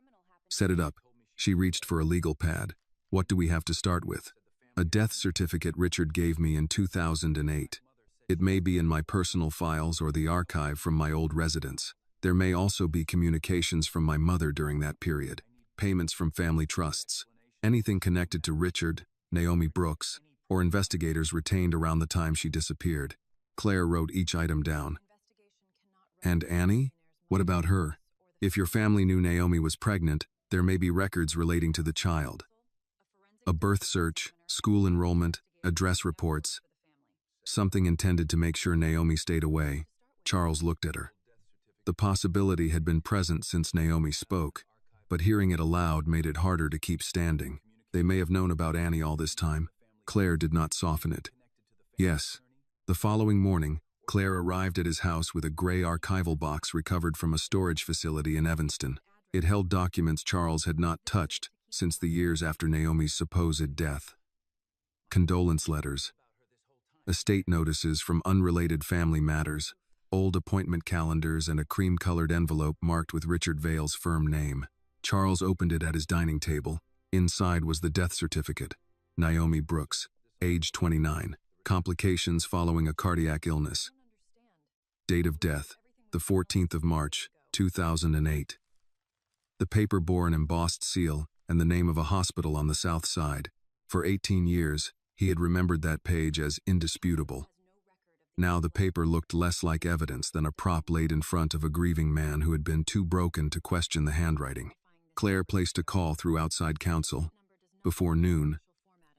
"Set it up." She reached for a legal pad. "What do we have to start with?" "A death certificate Richard gave me in 2008. It may be in my personal files or the archive from my old residence. There may also be communications from my mother during that period, payments from family trusts, anything connected to Richard, Naomi Brooks, or investigators retained around the time she disappeared." Claire wrote each item down. "And Annie? What about her? If your family knew Naomi was pregnant, there may be records relating to the child. A birth search, school enrollment, address reports. Something intended to make sure Naomi stayed away." Charles looked at her. The possibility had been present since Naomi spoke, but hearing it aloud made it harder to keep standing. They may have known about Annie all this time. Claire did not soften it. "Yes." The following morning, Claire arrived at his house with a gray archival box recovered from a storage facility in Evanston. It held documents Charles had not touched since the years after Naomi's supposed death. Condolence letters, estate notices from unrelated family matters, old appointment calendars, and a cream-colored envelope marked with Richard Vale's firm name. Charles opened it at his dining table. Inside was the death certificate. Naomi Brooks, age 29, complications following a cardiac illness. Date of death, the 14th of March, 2008. The paper bore an embossed seal and the name of a hospital on the south side. For 18 years, he had remembered that page as indisputable. Now the paper looked less like evidence than a prop laid in front of a grieving man who had been too broken to question the handwriting. Claire placed a call through outside counsel. Before noon,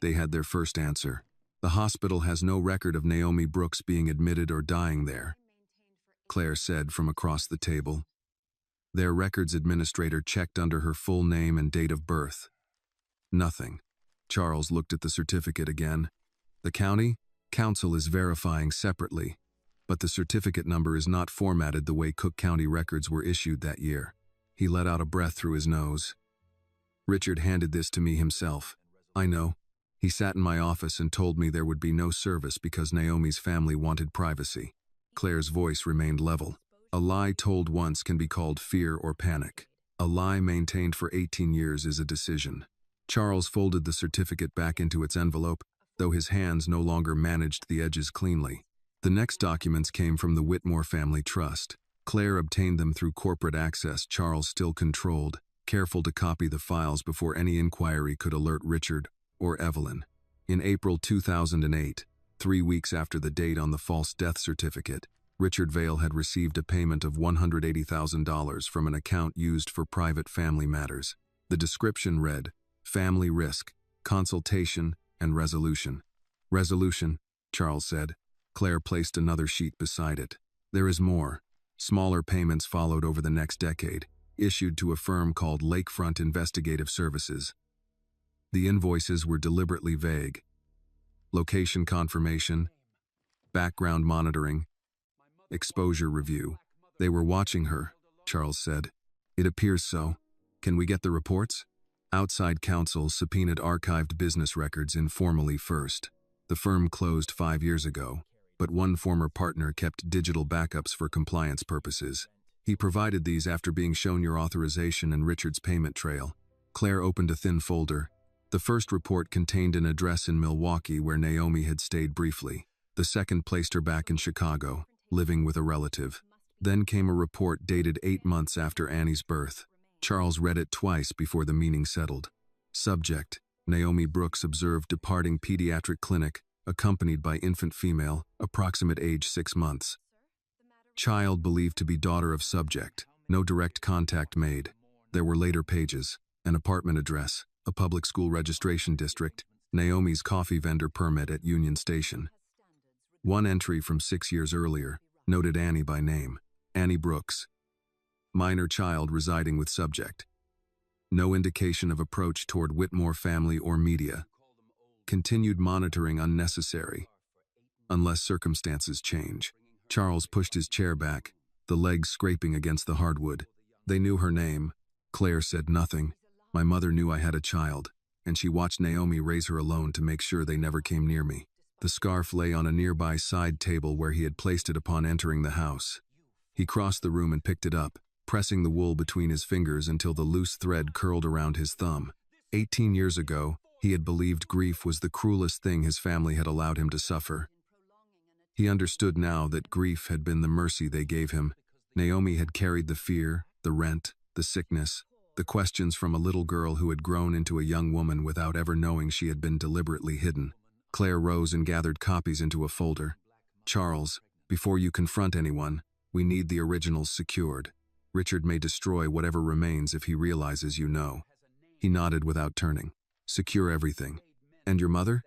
they had their first answer. "The hospital has no record of Naomi Brooks being admitted or dying there," Claire said from across the table. Their records administrator checked under her full name and date of birth. Nothing. Charles looked at the certificate again. "The county council is verifying separately, but the certificate number is not formatted the way Cook County records were issued that year." He let out a breath through his nose. "Richard handed this to me himself." "I know. He sat in my office and told me there would be no service because Naomi's family wanted privacy." Claire's voice remained level. "A lie told once can be called fear or panic. A lie maintained for 18 years is a decision." Charles folded the certificate back into its envelope, though his hands no longer managed the edges cleanly. The next documents came from the Whitmore Family Trust. Claire obtained them through corporate access Charles still controlled, careful to copy the files before any inquiry could alert Richard or Evelyn. In April 2008, 3 weeks after the date on the false death certificate, Richard Vale had received a payment of $180,000 from an account used for private family matters. The description read, "Family risk, consultation, and resolution." "Resolution," Charles said. Claire placed another sheet beside it. "There is more." Smaller payments followed over the next decade. issued to a firm called Lakefront Investigative Services. The invoices were deliberately vague. Location confirmation, background monitoring, exposure review. They were watching her, Charles said. It appears so. Can we get the reports? Outside counsel subpoenaed archived business records informally first. The firm closed 5 years ago, but one former partner kept digital backups for compliance purposes. He provided these after being shown your authorization and Richard's payment trail. Claire opened a thin folder. The first report contained an address in Milwaukee where Naomi had stayed briefly. The second placed her back in Chicago, living with a relative. Then came a report dated 8 months after Annie's birth. Charles read it twice before the meaning settled. Subject: Naomi Brooks observed departing pediatric clinic, accompanied by infant female, approximate age 6 months. Child believed to be daughter of subject. No direct contact made. There were later pages: an apartment address, a public school registration district, Naomi's coffee vendor permit at Union Station. One entry from 6 years earlier noted Annie by name: Annie Brooks. Minor child residing with subject. No indication of approach toward Whitmore family or media. Continued monitoring unnecessary, unless circumstances change. Charles pushed his chair back, the legs scraping against the hardwood. They knew her name. Claire said nothing. My mother knew I had a child, and she watched Naomi raise her alone to make sure they never came near me. The scarf lay on a nearby side table where he had placed it upon entering the house. He crossed the room and picked it up, pressing the wool between his fingers until the loose thread curled around his thumb. 18 years ago, he had believed grief was the cruelest thing his family had allowed him to suffer. He understood now that grief had been the mercy they gave him. Naomi had carried the fear, the rent, the sickness, the questions from a little girl who had grown into a young woman without ever knowing she had been deliberately hidden. Claire rose and gathered copies into a folder. Charles, before you confront anyone, we need the originals secured. Richard may destroy whatever remains if he realizes you know. He nodded without turning. Secure everything. And your mother?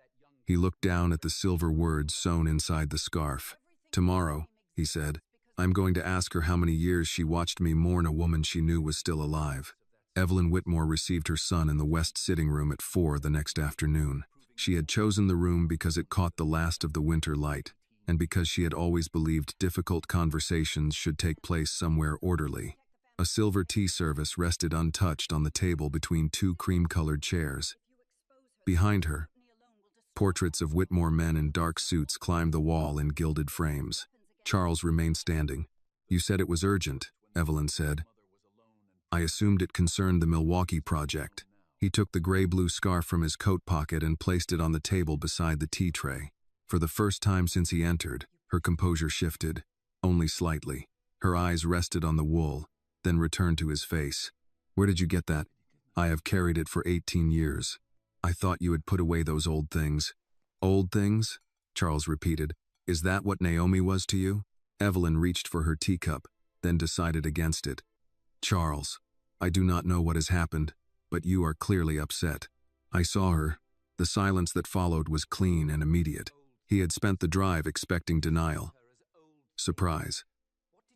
He looked down at the silver words sewn inside the scarf. Tomorrow, he said, I'm going to ask her how many years she watched me mourn a woman she knew was still alive. Evelyn Whitmore received her son in the west sitting room at 4 the next afternoon. She had chosen the room because it caught the last of the winter light, and because she had always believed difficult conversations should take place somewhere orderly. A silver tea service rested untouched on the table between 2 cream-colored chairs. Behind her, portraits of Whitmore men in dark suits climbed the wall in gilded frames. Charles remained standing. You said it was urgent, Evelyn said. I assumed it concerned the Milwaukee project. He took the gray-blue scarf from his coat pocket and placed it on the table beside the tea tray. For the first time since he entered, her composure shifted, only slightly. Her eyes rested on the wool, then returned to his face. Where did you get that? I have carried it for 18 years. I thought you had put away those old things. Old things? Charles repeated. Is that what Naomi was to you? Evelyn reached for her teacup, then decided against it. Charles, I do not know what has happened, but you are clearly upset. I saw her. The silence that followed was clean and immediate. He had spent the drive expecting denial. Surprise.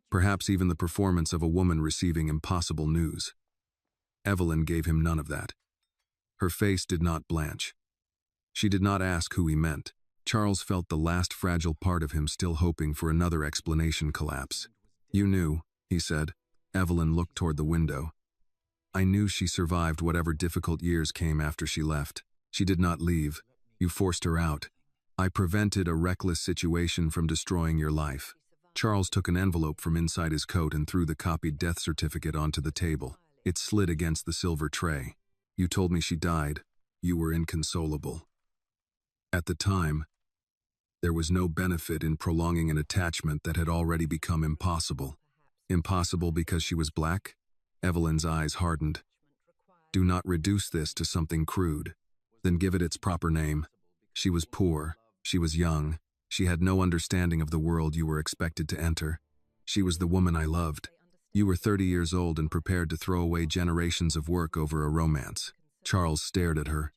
Perhaps even the performance of a woman receiving impossible news. Evelyn gave him none of that. Her face did not blanch. She did not ask who he meant. Charles felt the last fragile part of him still hoping for another explanation collapse. You knew, he said. Evelyn looked toward the window. I knew she survived whatever difficult years came after she left. She did not leave. You forced her out. I prevented a reckless situation from destroying your life. Charles took an envelope from inside his coat and threw the copied death certificate onto the table. It slid against the silver tray. You told me she died. You were inconsolable. At the time, there was no benefit in prolonging an attachment that had already become impossible. Impossible because she was black? Evelyn's eyes hardened. Do not reduce this to something crude. Then give it its proper name. She was poor. She was young. She had no understanding of the world you were expected to enter. She was the woman I loved. You were 30 years old and prepared to throw away generations of work over a romance. Charles stared at her.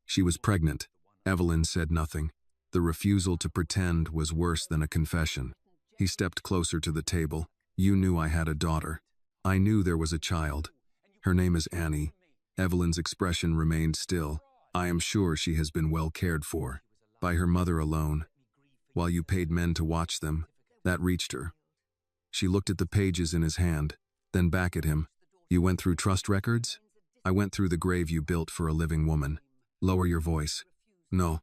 She was pregnant. Evelyn said nothing. The refusal to pretend was worse than a confession. He stepped closer to the table. You knew I had a daughter. I knew there was a child. Her name is Annie. Evelyn's expression remained still. I am sure she has been well cared for. By her mother alone. While you paid men to watch them, that reached her. She looked at the pages in his hand, then back at him. You went through trust records? I went through the grave you built for a living woman. Lower your voice. No.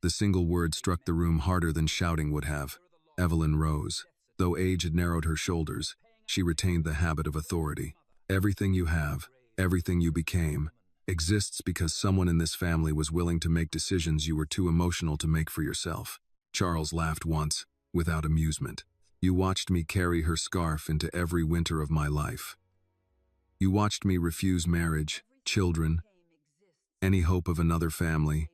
The single word struck the room harder than shouting would have. Evelyn rose. Though age had narrowed her shoulders, she retained the habit of authority. Everything you have, everything you became, exists because someone in this family was willing to make decisions you were too emotional to make for yourself. Charles laughed once, without amusement. You watched me carry her scarf into every winter of my life. You watched me refuse marriage, children, any hope of another family.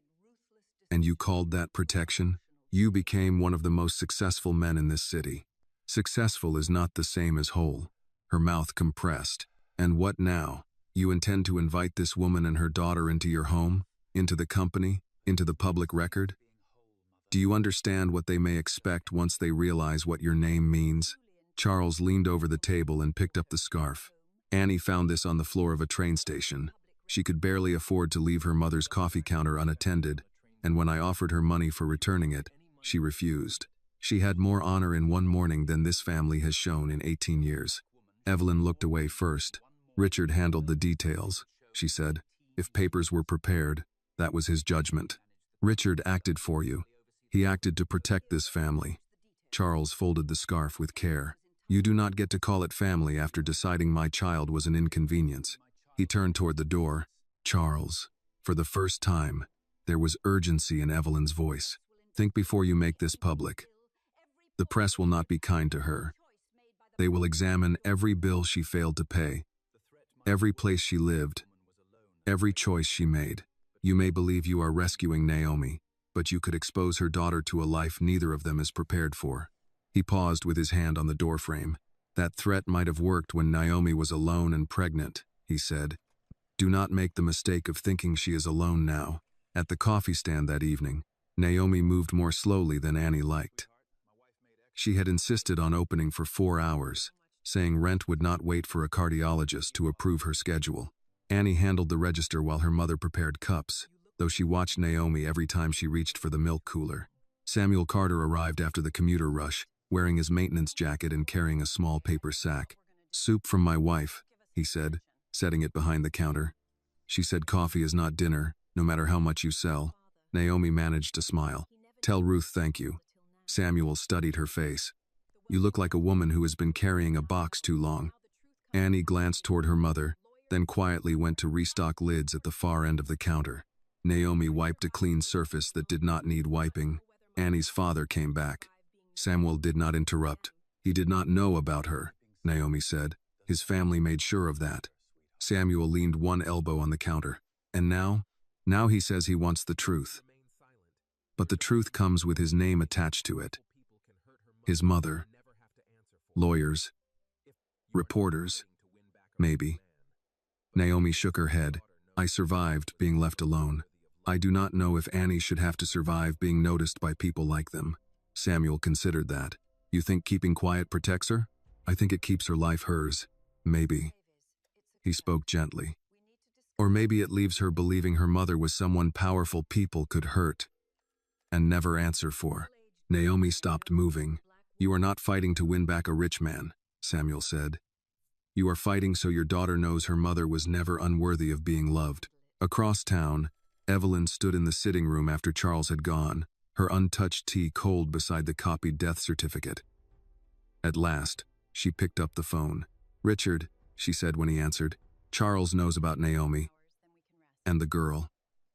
And you called that protection? You became one of the most successful men in this city. Successful is not the same as whole. Her mouth compressed. And what now? You intend to invite this woman and her daughter into your home? Into the company? Into the public record? Do you understand what they may expect once they realize what your name means? Charles leaned over the table and picked up the scarf. Annie found this on the floor of a train station. She could barely afford to leave her mother's coffee counter unattended, and when I offered her money for returning it, she refused. She had more honor in one morning than this family has shown in 18 years. Evelyn looked away first. Richard handled the details, she said. If papers were prepared, that was his judgment. Richard acted for you. He acted to protect this family. Charles folded the scarf with care. You do not get to call it family after deciding my child was an inconvenience. He turned toward the door. Charles. For the first time, there was urgency in Evelyn's voice. Think before you make this public. The press will not be kind to her. They will examine every bill she failed to pay, every place she lived, every choice she made. You may believe you are rescuing Naomi, but you could expose her daughter to a life neither of them is prepared for. He paused with his hand on the doorframe. That threat might have worked when Naomi was alone and pregnant, he said. Do not make the mistake of thinking she is alone now. At the coffee stand that evening, Naomi moved more slowly than Annie liked. She had insisted on opening for 4 hours, saying rent would not wait for a cardiologist to approve her schedule. Annie handled the register while her mother prepared cups, though she watched Naomi every time she reached for the milk cooler. Samuel Carter arrived after the commuter rush, wearing his maintenance jacket and carrying a small paper sack. Soup from my wife, he said, setting it behind the counter. She said coffee is not dinner, no matter how much you sell. Naomi managed to smile. Tell Ruth thank you. Samuel studied her face. You look like a woman who has been carrying a box too long. Annie glanced toward her mother, then quietly went to restock lids at the far end of the counter. Naomi wiped a clean surface that did not need wiping. Annie's father came back. Samuel did not interrupt. He did not know about her, Naomi said. His family made sure of that. Samuel leaned one elbow on the counter. And now? Now he says he wants the truth. But the truth comes with his name attached to it. His mother. Lawyers. Reporters. Maybe. Naomi shook her head. I survived being left alone. I do not know if Annie should have to survive being noticed by people like them. Samuel considered that. You think keeping quiet protects her? I think it keeps her life hers. Maybe. He spoke gently. Or maybe it leaves her believing her mother was someone powerful people could hurt and never answer for. Naomi stopped moving. You are not fighting to win back a rich man, Samuel said. You are fighting so your daughter knows her mother was never unworthy of being loved. Across town, Evelyn stood in the sitting room after Charles had gone, her untouched tea cold beside the copied death certificate. At last, she picked up the phone. Richard, she said when he answered, Charles knows about Naomi. And the girl.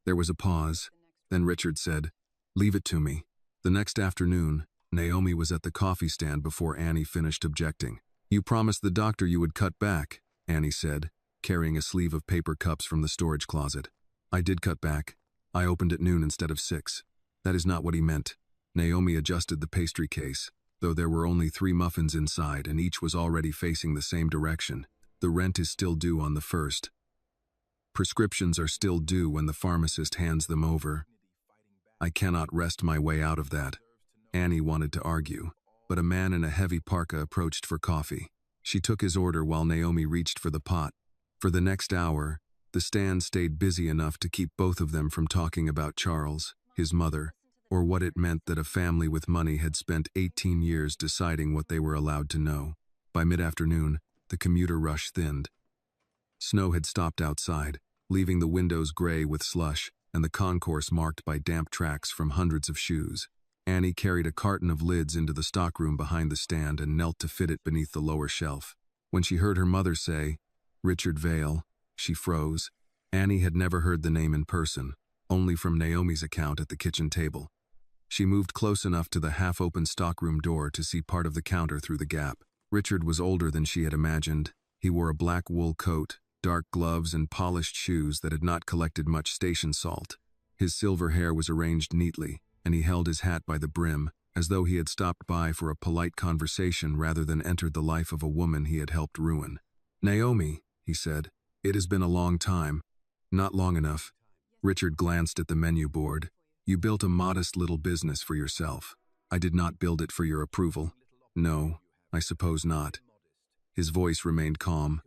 There was a pause. Then Richard said, Leave it to me. The next afternoon, Naomi was at the coffee stand before Annie finished objecting. You promised the doctor you would cut back, Annie said, carrying a sleeve of paper cups from the storage closet. I did cut back. I opened at noon instead of 6. That is not what he meant. Naomi adjusted the pastry case, though there were only 3 muffins inside and each was already facing the same direction. The rent is still due on the 1st. Prescriptions are still due when the pharmacist hands them over. I cannot wrest my way out of that. Annie wanted to argue, but a man in a heavy parka approached for coffee. She took his order while Naomi reached for the pot. For the next hour, the stand stayed busy enough to keep both of them from talking about Charles, his mother, or what it meant that a family with money had spent 18 years deciding what they were allowed to know. By mid-afternoon, the commuter rush thinned. Snow had stopped outside, leaving the windows gray with slush and the concourse marked by damp tracks from hundreds of shoes. Annie carried a carton of lids into the stockroom behind the stand and knelt to fit it beneath the lower shelf. When she heard her mother say, "Richard Vale," she froze. Annie had never heard the name in person, only from Naomi's account at the kitchen table. She moved close enough to the half-open stockroom door to see part of the counter through the gap. Richard was older than she had imagined. He wore a black wool coat, dark gloves, and polished shoes that had not collected much station salt. His silver hair was arranged neatly, and he held his hat by the brim, as though he had stopped by for a polite conversation rather than entered the life of a woman he had helped ruin. "Naomi," he said, "it has been a long time." "Not long enough." Richard glanced at the menu board. "You built a modest little business for yourself. I did not build it for your approval." "No, I suppose not." His voice remained calm.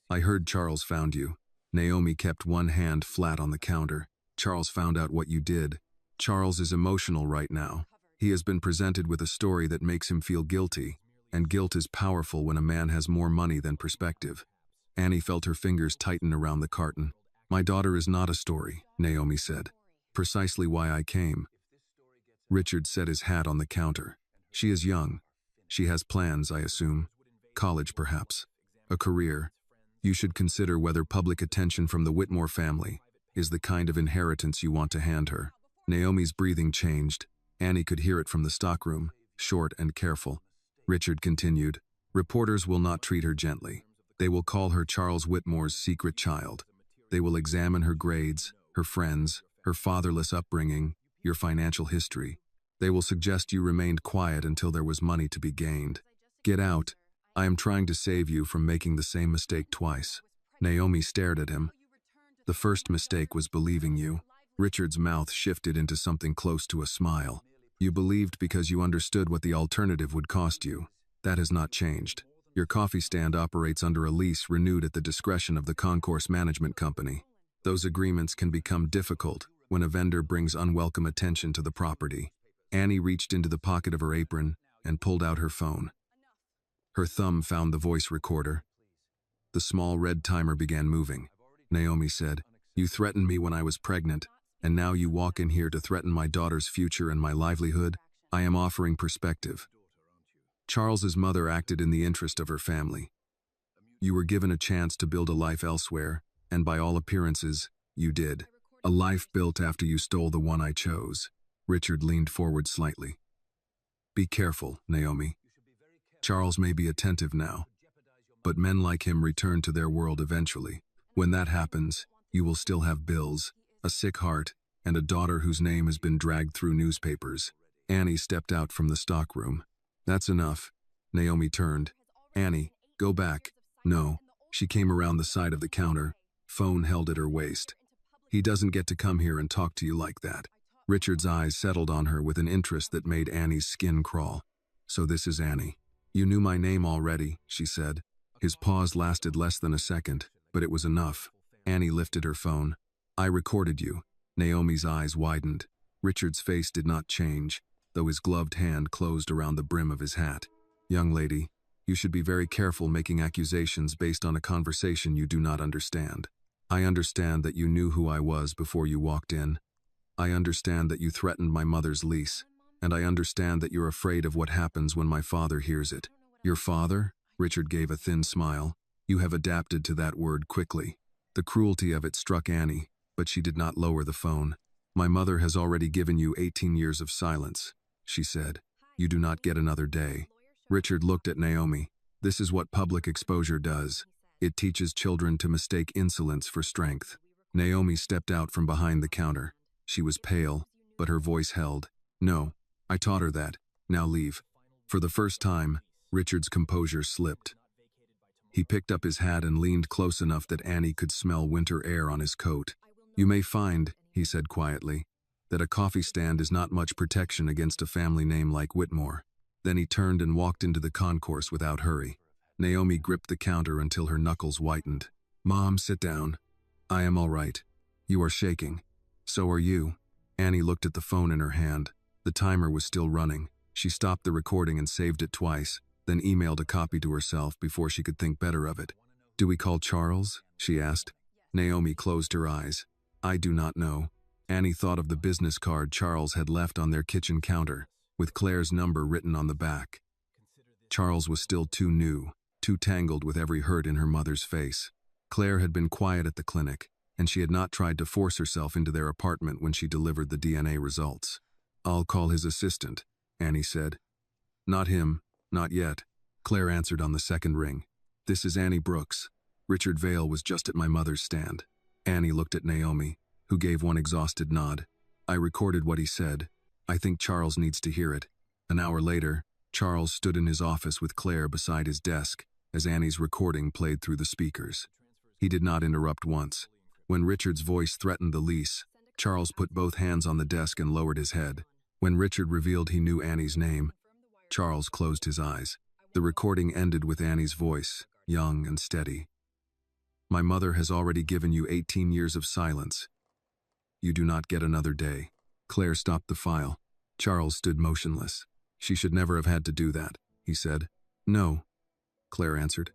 "I heard Charles found you." Naomi kept one hand flat on the counter. "Charles found out what you did. Charles is emotional right now. He has been presented with a story that makes him feel guilty, and guilt is powerful when a man has more money than perspective." Annie felt her fingers tighten around the carton. "My daughter is not a story," Naomi said. "Precisely why I came." Richard set his hat on the counter. "She is young. She has plans, I assume. College, perhaps. A career. You should consider whether public attention from the Whitmore family is the kind of inheritance you want to hand her." Naomi's breathing changed. Annie could hear it from the stockroom, short and careful. Richard continued, "Reporters will not treat her gently. They will call her Charles Whitmore's secret child. They will examine her grades, her friends, her fatherless upbringing, your financial history. They will suggest you remained quiet until there was money to be gained. Get out. I am trying to save you from making the same mistake twice." Naomi stared at him. "The first mistake was believing you." Richard's mouth shifted into something close to a smile. "You believed because you understood what the alternative would cost you. That has not changed. Your coffee stand operates under a lease renewed at the discretion of the Concourse Management Company. Those agreements can become difficult when a vendor brings unwelcome attention to the property." Annie reached into the pocket of her apron and pulled out her phone. Her thumb found the voice recorder. The small red timer began moving. Naomi said, "You threatened me when I was pregnant, and now you walk in here to threaten my daughter's future and my livelihood. I am offering perspective. Charles's mother acted in the interest of her family. You were given a chance to build a life elsewhere, and by all appearances, you did. A life built after you stole the one I chose." Richard leaned forward slightly. "Be careful, Naomi. Charles may be attentive now, but men like him return to their world eventually. When that happens, you will still have bills, a sick heart, and a daughter whose name has been dragged through newspapers." Annie stepped out from the stockroom. "That's enough." Naomi turned. "Annie, go back." "No." She came around the side of the counter, phone held at her waist. "He doesn't get to come here and talk to you like that." Richard's eyes settled on her with an interest that made Annie's skin crawl. "So this is Annie. You knew my name already," she said. His pause lasted less than a second, but it was enough. Annie lifted her phone. "I recorded you." Naomi's eyes widened. Richard's face did not change, though his gloved hand closed around the brim of his hat. "Young lady, you should be very careful making accusations based on a conversation you do not understand. I understand that you knew who I was before you walked in. I understand that you threatened my mother's lease, and I understand that you're afraid of what happens when my father hears it." "Your father?" Richard gave a thin smile. "You have adapted to that word quickly." The cruelty of it struck Annie, but she did not lower the phone. "My mother has already given you 18 years of silence," she said. "You do not get another day." Richard looked at Naomi. "This is what public exposure does. It teaches children to mistake insolence for strength." Naomi stepped out from behind the counter. She was pale, but her voice held. "No, I taught her that. Now leave." For the first time, Richard's composure slipped. He picked up his hat and leaned close enough that Annie could smell winter air on his coat. "You may find," he said quietly, "that a coffee stand is not much protection against a family name like Whitmore." Then he turned and walked into the concourse without hurry. Naomi gripped the counter until her knuckles whitened. "Mom, sit down. I am all right. You are shaking. So are you." Annie looked at the phone in her hand. The timer was still running. She stopped the recording and saved it twice, then emailed a copy to herself before she could think better of it. "Do we call Charles?" she asked. Naomi closed her eyes. "I do not know." Annie thought of the business card Charles had left on their kitchen counter, with Claire's number written on the back. Charles was still too new, too tangled with every hurt in her mother's face. Claire had been quiet at the clinic, and she had not tried to force herself into their apartment when she delivered the DNA results. "I'll call his assistant," Annie said. "Not him, not yet," Claire answered on the second ring. "This is Annie Brooks. Richard Vale was just at my mother's stand." Annie looked at Naomi, who gave one exhausted nod. "I recorded what he said. I think Charles needs to hear it." An hour later, Charles stood in his office with Claire beside his desk as Annie's recording played through the speakers. He did not interrupt once. When Richard's voice threatened the lease, Charles put both hands on the desk and lowered his head. When Richard revealed he knew Annie's name, Charles closed his eyes. The recording ended with Annie's voice, young and steady. "My mother has already given you 18 years of silence. You do not get another day." Claire stopped the file. Charles stood motionless. "She should never have had to do that," he said. "No," Claire answered.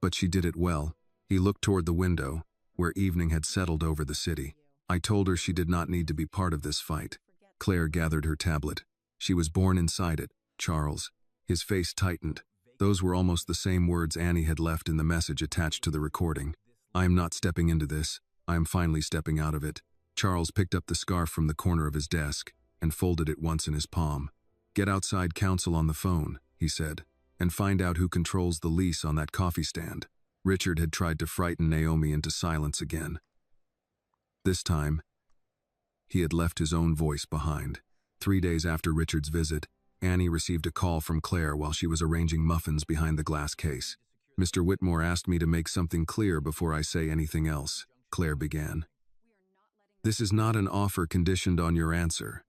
"But she did it well." He looked toward the window, where evening had settled over the city. "I told her she did not need to be part of this fight." Claire gathered her tablet. "She was born inside it, Charles." His face tightened. Those were almost the same words Annie had left in the message attached to the recording. "I am not stepping into this. I am finally stepping out of it." Charles picked up the scarf from the corner of his desk and folded it once in his palm. "Get outside counsel on the phone," he said, "and find out who controls the lease on that coffee stand." Richard had tried to frighten Naomi into silence again. This time, he had left his own voice behind. 3 days after Richard's visit, Annie received a call from Claire while she was arranging muffins behind the glass case. "Mr. Whitmore asked me to make something clear before I say anything else," Claire began. "This is not an offer conditioned on your answer.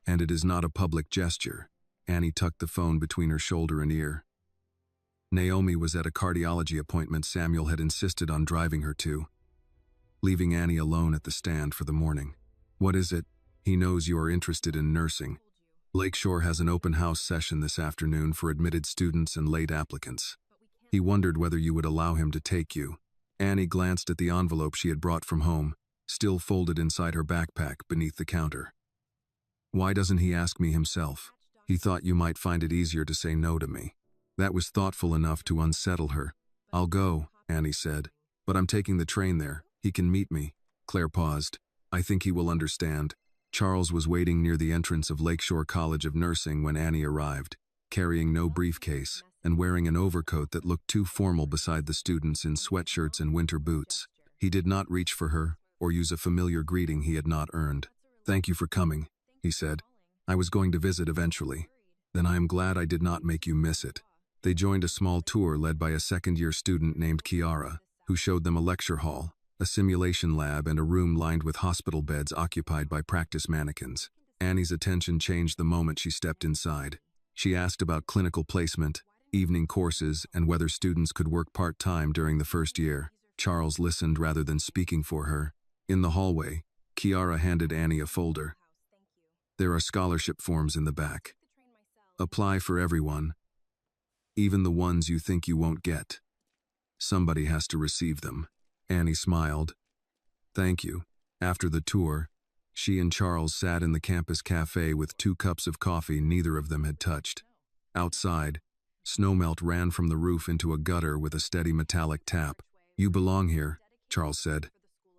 And it is not a public gesture." Annie tucked the phone between her shoulder and ear. Naomi was at a cardiology appointment Samuel had insisted on driving her to, leaving Annie alone at the stand for the morning. "What is it?" "He knows you are interested in nursing. Lakeshore has an open house session this afternoon for admitted students and late applicants. He wondered whether you would allow him to take you." Annie glanced at the envelope she had brought from home, still folded inside her backpack beneath the counter. "Why doesn't he ask me himself? He thought you might find it easier to say no to me." That was thoughtful enough to unsettle her. "I'll go," Annie said, "but I'm taking the train there. He can meet me." Claire paused. "I think he will understand." Charles was waiting near the entrance of Lakeshore College of Nursing when Annie arrived, carrying no briefcase and wearing an overcoat that looked too formal beside the students in sweatshirts and winter boots. He did not reach for her or use a familiar greeting he had not earned. "Thank you for coming," he said. "I was going to visit eventually. Then I am glad I did not make you miss it." They joined a small tour led by a second-year student named Kiara, who showed them a lecture hall, a simulation lab, and a room lined with hospital beds occupied by practice mannequins. Annie's attention changed the moment she stepped inside. She asked about clinical placement, evening courses, and whether students could work part-time during the first year. Charles listened rather than speaking for her. In the hallway, Kiara handed Annie a folder. "There are scholarship forms in the back. Apply for everyone, even the ones you think you won't get. Somebody has to receive them." Annie smiled. "Thank you." After the tour, she and Charles sat in the campus cafe with 2 cups of coffee neither of them had touched. Outside, snowmelt ran from the roof into a gutter with a steady metallic tap. "You belong here," Charles said.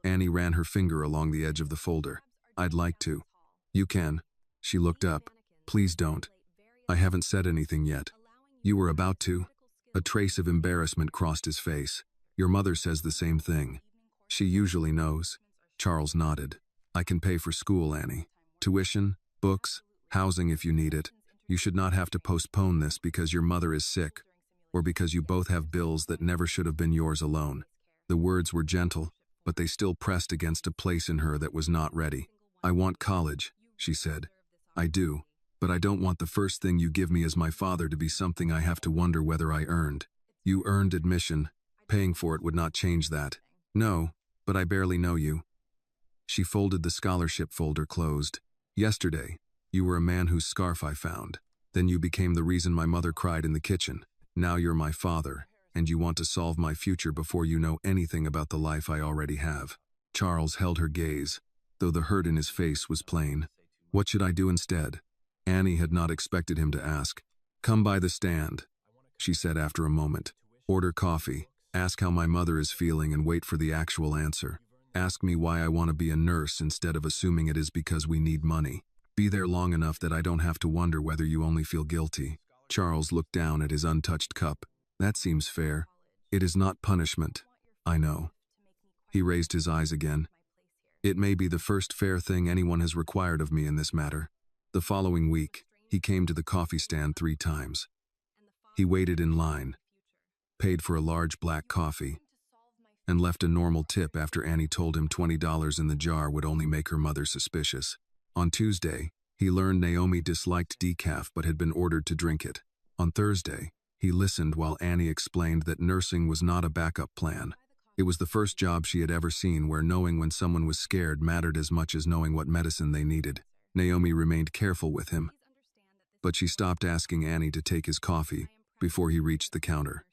Annie ran her finger along the edge of the folder. "I'd like to." "You can." She looked up. "Please don't. I haven't said anything yet." "You were about to." A trace of embarrassment crossed his face. "Your mother says the same thing." "She usually knows." Charles nodded. "I can pay for school, Annie. Tuition, books, housing if you need it. You should not have to postpone this because your mother is sick, or because you both have bills that never should have been yours alone." The words were gentle, but they still pressed against a place in her that was not ready. "I want college," she said. "I do, but I don't want the first thing you give me as my father to be something I have to wonder whether I earned." You earned admission. Paying for it would not change that. No, but I barely know you. She folded the scholarship folder closed. Yesterday, you were a man whose scarf I found. Then you became the reason my mother cried in the kitchen. Now you're my father, and you want to solve my future before you know anything about the life I already have. Charles held her gaze, though the hurt in his face was plain. What should I do instead? Annie had not expected him to ask. Come by the stand, she said after a moment. Order coffee, ask how my mother is feeling and wait for the actual answer. Ask me why I want to be a nurse instead of assuming it is because we need money. Be there long enough that I don't have to wonder whether you only feel guilty. Charles looked down at his untouched cup. That seems fair. It is not punishment. I know. He raised his eyes again. It may be the first fair thing anyone has required of me in this matter. The following week, he came to the coffee stand 3 times. He waited in line, paid for a large black coffee, and left a normal tip after Annie told him $20 in the jar would only make her mother suspicious. On Tuesday, he learned Naomi disliked decaf but had been ordered to drink it. On Thursday, he listened while Annie explained that nursing was not a backup plan. It was the first job she had ever seen where knowing when someone was scared mattered as much as knowing what medicine they needed. Naomi remained careful with him, but she stopped asking Annie to take his coffee before he reached the counter.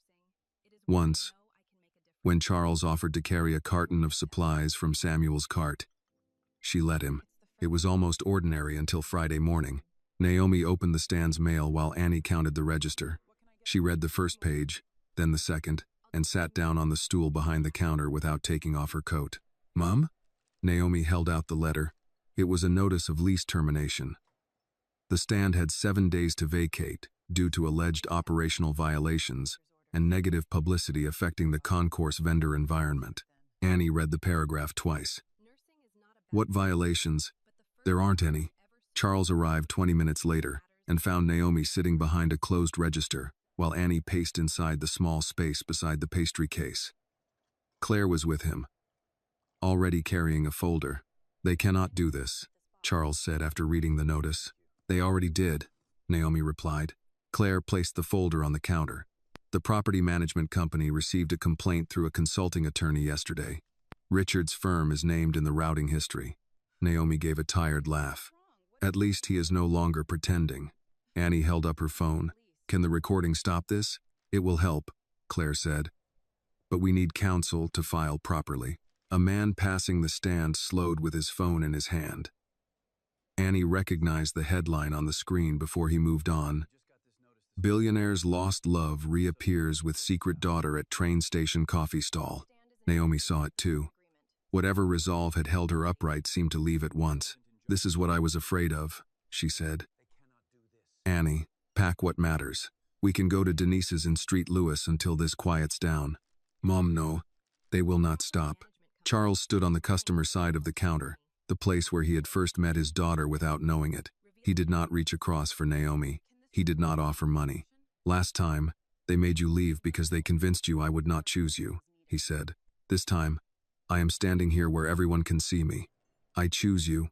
Once, when Charles offered to carry a carton of supplies from Samuel's cart, she let him. It was almost ordinary until Friday morning. Naomi opened the stand's mail while Annie counted the register. She read the first page, then the second, and sat down on the stool behind the counter without taking off her coat. Mom? Naomi held out the letter. It was a notice of lease termination. The stand had 7 days to vacate due to alleged operational violations and negative publicity affecting the concourse vendor environment. Annie read the paragraph twice. What violations? There aren't any. Charles arrived 20 minutes later and found Naomi sitting behind a closed register while Annie paced inside the small space beside the pastry case. Claire was with him, already carrying a folder. They cannot do this, Charles said after reading the notice. They already did, Naomi replied. Claire placed the folder on the counter. The property management company received a complaint through a consulting attorney yesterday. Richard's firm is named in the routing history. Naomi gave a tired laugh. At least he is no longer pretending. Annie held up her phone. Can the recording stop this? It will help, Claire said. But we need counsel to file properly. A man passing the stand slowed with his phone in his hand. Annie recognized the headline on the screen before he moved on. Billionaire's lost love reappears with secret daughter at train station coffee stall. Naomi saw it too. Whatever resolve had held her upright seemed to leave at once. This is what I was afraid of, she said. Annie, pack what matters. We can go to Denise's in Street Lewis until this quiets down. Mom, no. They will not stop. Charles stood on the customer side of the counter, the place where he had first met his daughter without knowing it. He did not reach across for Naomi. He did not offer money. Last time, they made you leave because they convinced you I would not choose you, he said. This time, I am standing here where everyone can see me. I choose you.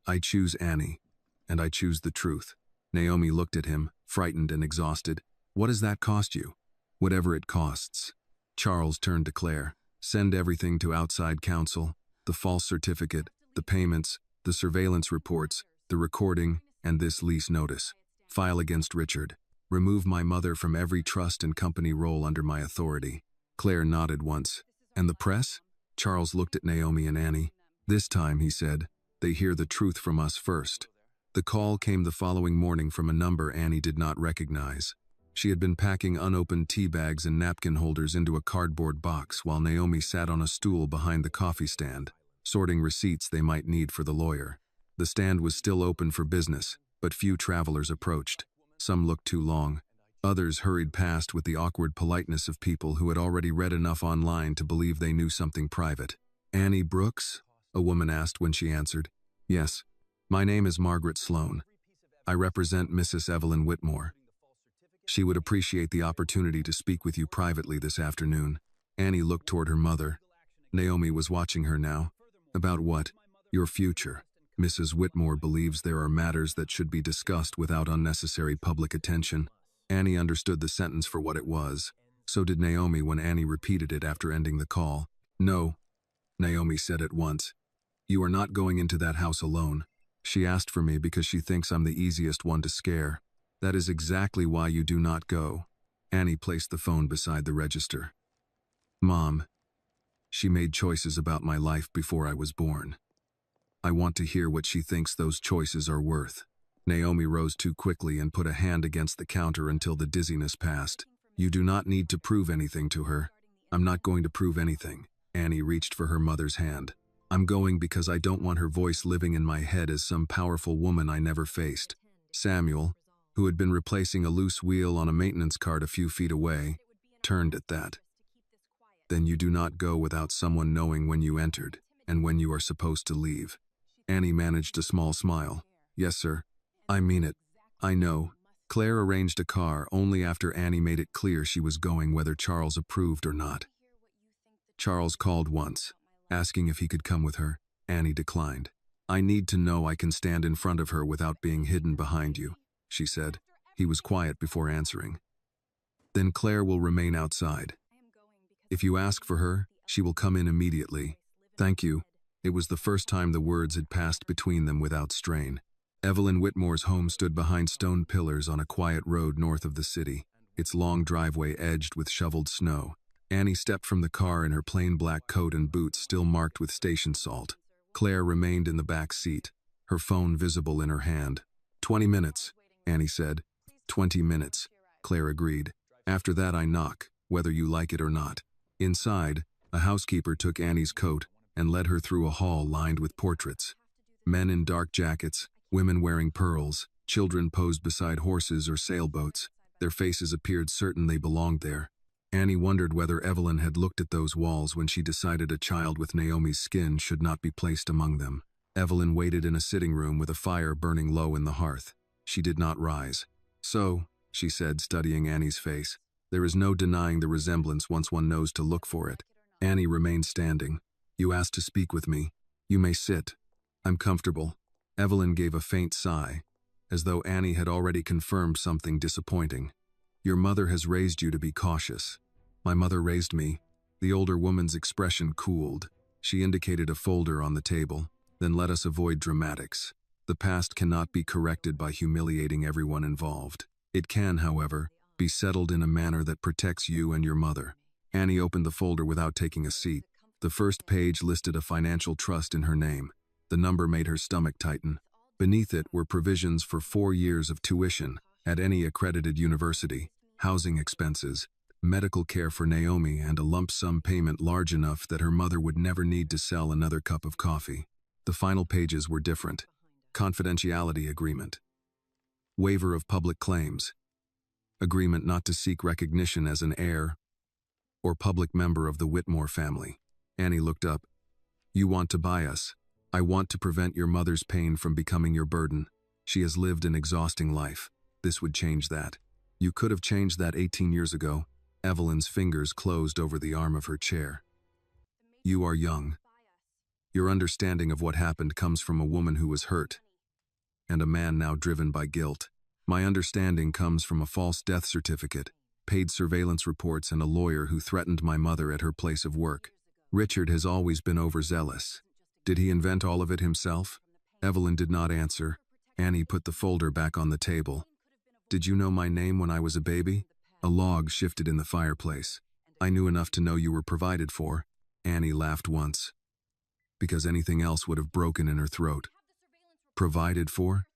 I choose Annie. And I choose the truth. Naomi looked at him, frightened and exhausted. What does that cost you? Whatever it costs. Charles turned to Claire. Send everything to outside counsel. The false certificate, the payments, the surveillance reports, the recording, and this lease notice. File against Richard. Remove my mother from every trust and company role under my authority. Claire nodded once. And the press? Charles looked at Naomi and Annie. This time, he said, they hear the truth from us first. The call came the following morning from a number Annie did not recognize. She had been packing unopened tea bags and napkin holders into a cardboard box while Naomi sat on a stool behind the coffee stand, sorting receipts they might need for the lawyer. The stand was still open for business, but few travelers approached. Some looked too long. Others hurried past with the awkward politeness of people who had already read enough online to believe they knew something private. Annie Brooks? A woman asked when she answered. Yes. My name is Margaret Sloan. I represent Mrs. Evelyn Whitmore. She would appreciate the opportunity to speak with you privately this afternoon. Annie looked toward her mother. Naomi was watching her now. About what? Your future. Mrs. Whitmore believes there are matters that should be discussed without unnecessary public attention. Annie understood the sentence for what it was. So did Naomi when Annie repeated it after ending the call. "No," Naomi said at once. "You are not going into that house alone. She asked for me because she thinks I'm the easiest one to scare. That is exactly why you do not go." Annie placed the phone beside the register. "Mom, she made choices about my life before I was born. I want to hear what she thinks those choices are worth." Naomi rose too quickly and put a hand against the counter until the dizziness passed. "You do not need to prove anything to her." "I'm not going to prove anything." Annie reached for her mother's hand. "I'm going because I don't want her voice living in my head as some powerful woman I never faced." Samuel, who had been replacing a loose wheel on a maintenance cart a few feet away, turned at that. "Then you do not go without someone knowing when you entered and when you are supposed to leave." Annie managed a small smile. "Yes, sir. I mean it. I know." Claire arranged a car only after Annie made it clear she was going whether Charles approved or not. Charles called once, asking if he could come with her. Annie declined. "I need to know I can stand in front of her without being hidden behind you," she said. He was quiet before answering. "Then Claire will remain outside. If you ask for her, she will come in immediately." "Thank you." It was the first time the words had passed between them without strain. Evelyn Whitmore's home stood behind stone pillars on a quiet road north of the city, its long driveway edged with shoveled snow. Annie stepped from the car in her plain black coat and boots still marked with station salt. Claire remained in the back seat, her phone visible in her hand. 20 minutes, Annie said. 20 minutes, Claire agreed. "After that I knock, whether you like it or not." Inside, a housekeeper took Annie's coat and led her through a hall lined with portraits. Men in dark jackets, women wearing pearls, children posed beside horses or sailboats. Their faces appeared certain they belonged there. Annie wondered whether Evelyn had looked at those walls when she decided a child with Naomi's skin should not be placed among them. Evelyn waited in a sitting room with a fire burning low in the hearth. She did not rise. "So," she said, studying Annie's face, "there is no denying the resemblance once one knows to look for it." Annie remained standing. "You asked to speak with me. You may sit. I'm comfortable." Evelyn gave a faint sigh, as though Annie had already confirmed something disappointing. "Your mother has raised you to be cautious." "My mother raised me." The older woman's expression cooled. She indicated a folder on the table. "Then let us avoid dramatics. The past cannot be corrected by humiliating everyone involved. It can, however, be settled in a manner that protects you and your mother." Annie opened the folder without taking a seat. The first page listed a financial trust in her name. The number made her stomach tighten. Beneath it were provisions for 4 years of tuition at any accredited university, housing expenses, medical care for Naomi, and a lump sum payment large enough that her mother would never need to sell another cup of coffee. The final pages were different. Confidentiality agreement. Waiver of public claims. Agreement not to seek recognition as an heir or public member of the Whitmore family. Annie looked up. "You want to buy us. I want to prevent your mother's pain from becoming your burden. She has lived an exhausting life. This would change that. You could have changed that 18 years ago." Evelyn's fingers closed over the arm of her chair. "You are young. Your understanding of what happened comes from a woman who was hurt, and a man now driven by guilt. My understanding comes from a false death certificate, paid surveillance reports, and a lawyer who threatened my mother at her place of work. Richard has always been overzealous. Did he invent all of it himself?" Evelyn did not answer. Annie put the folder back on the table. "Did you know my name when I was a baby?" A log shifted in the fireplace. "I knew enough to know you were provided for." Annie laughed once, because anything else would have broken in her throat. "Provided for?"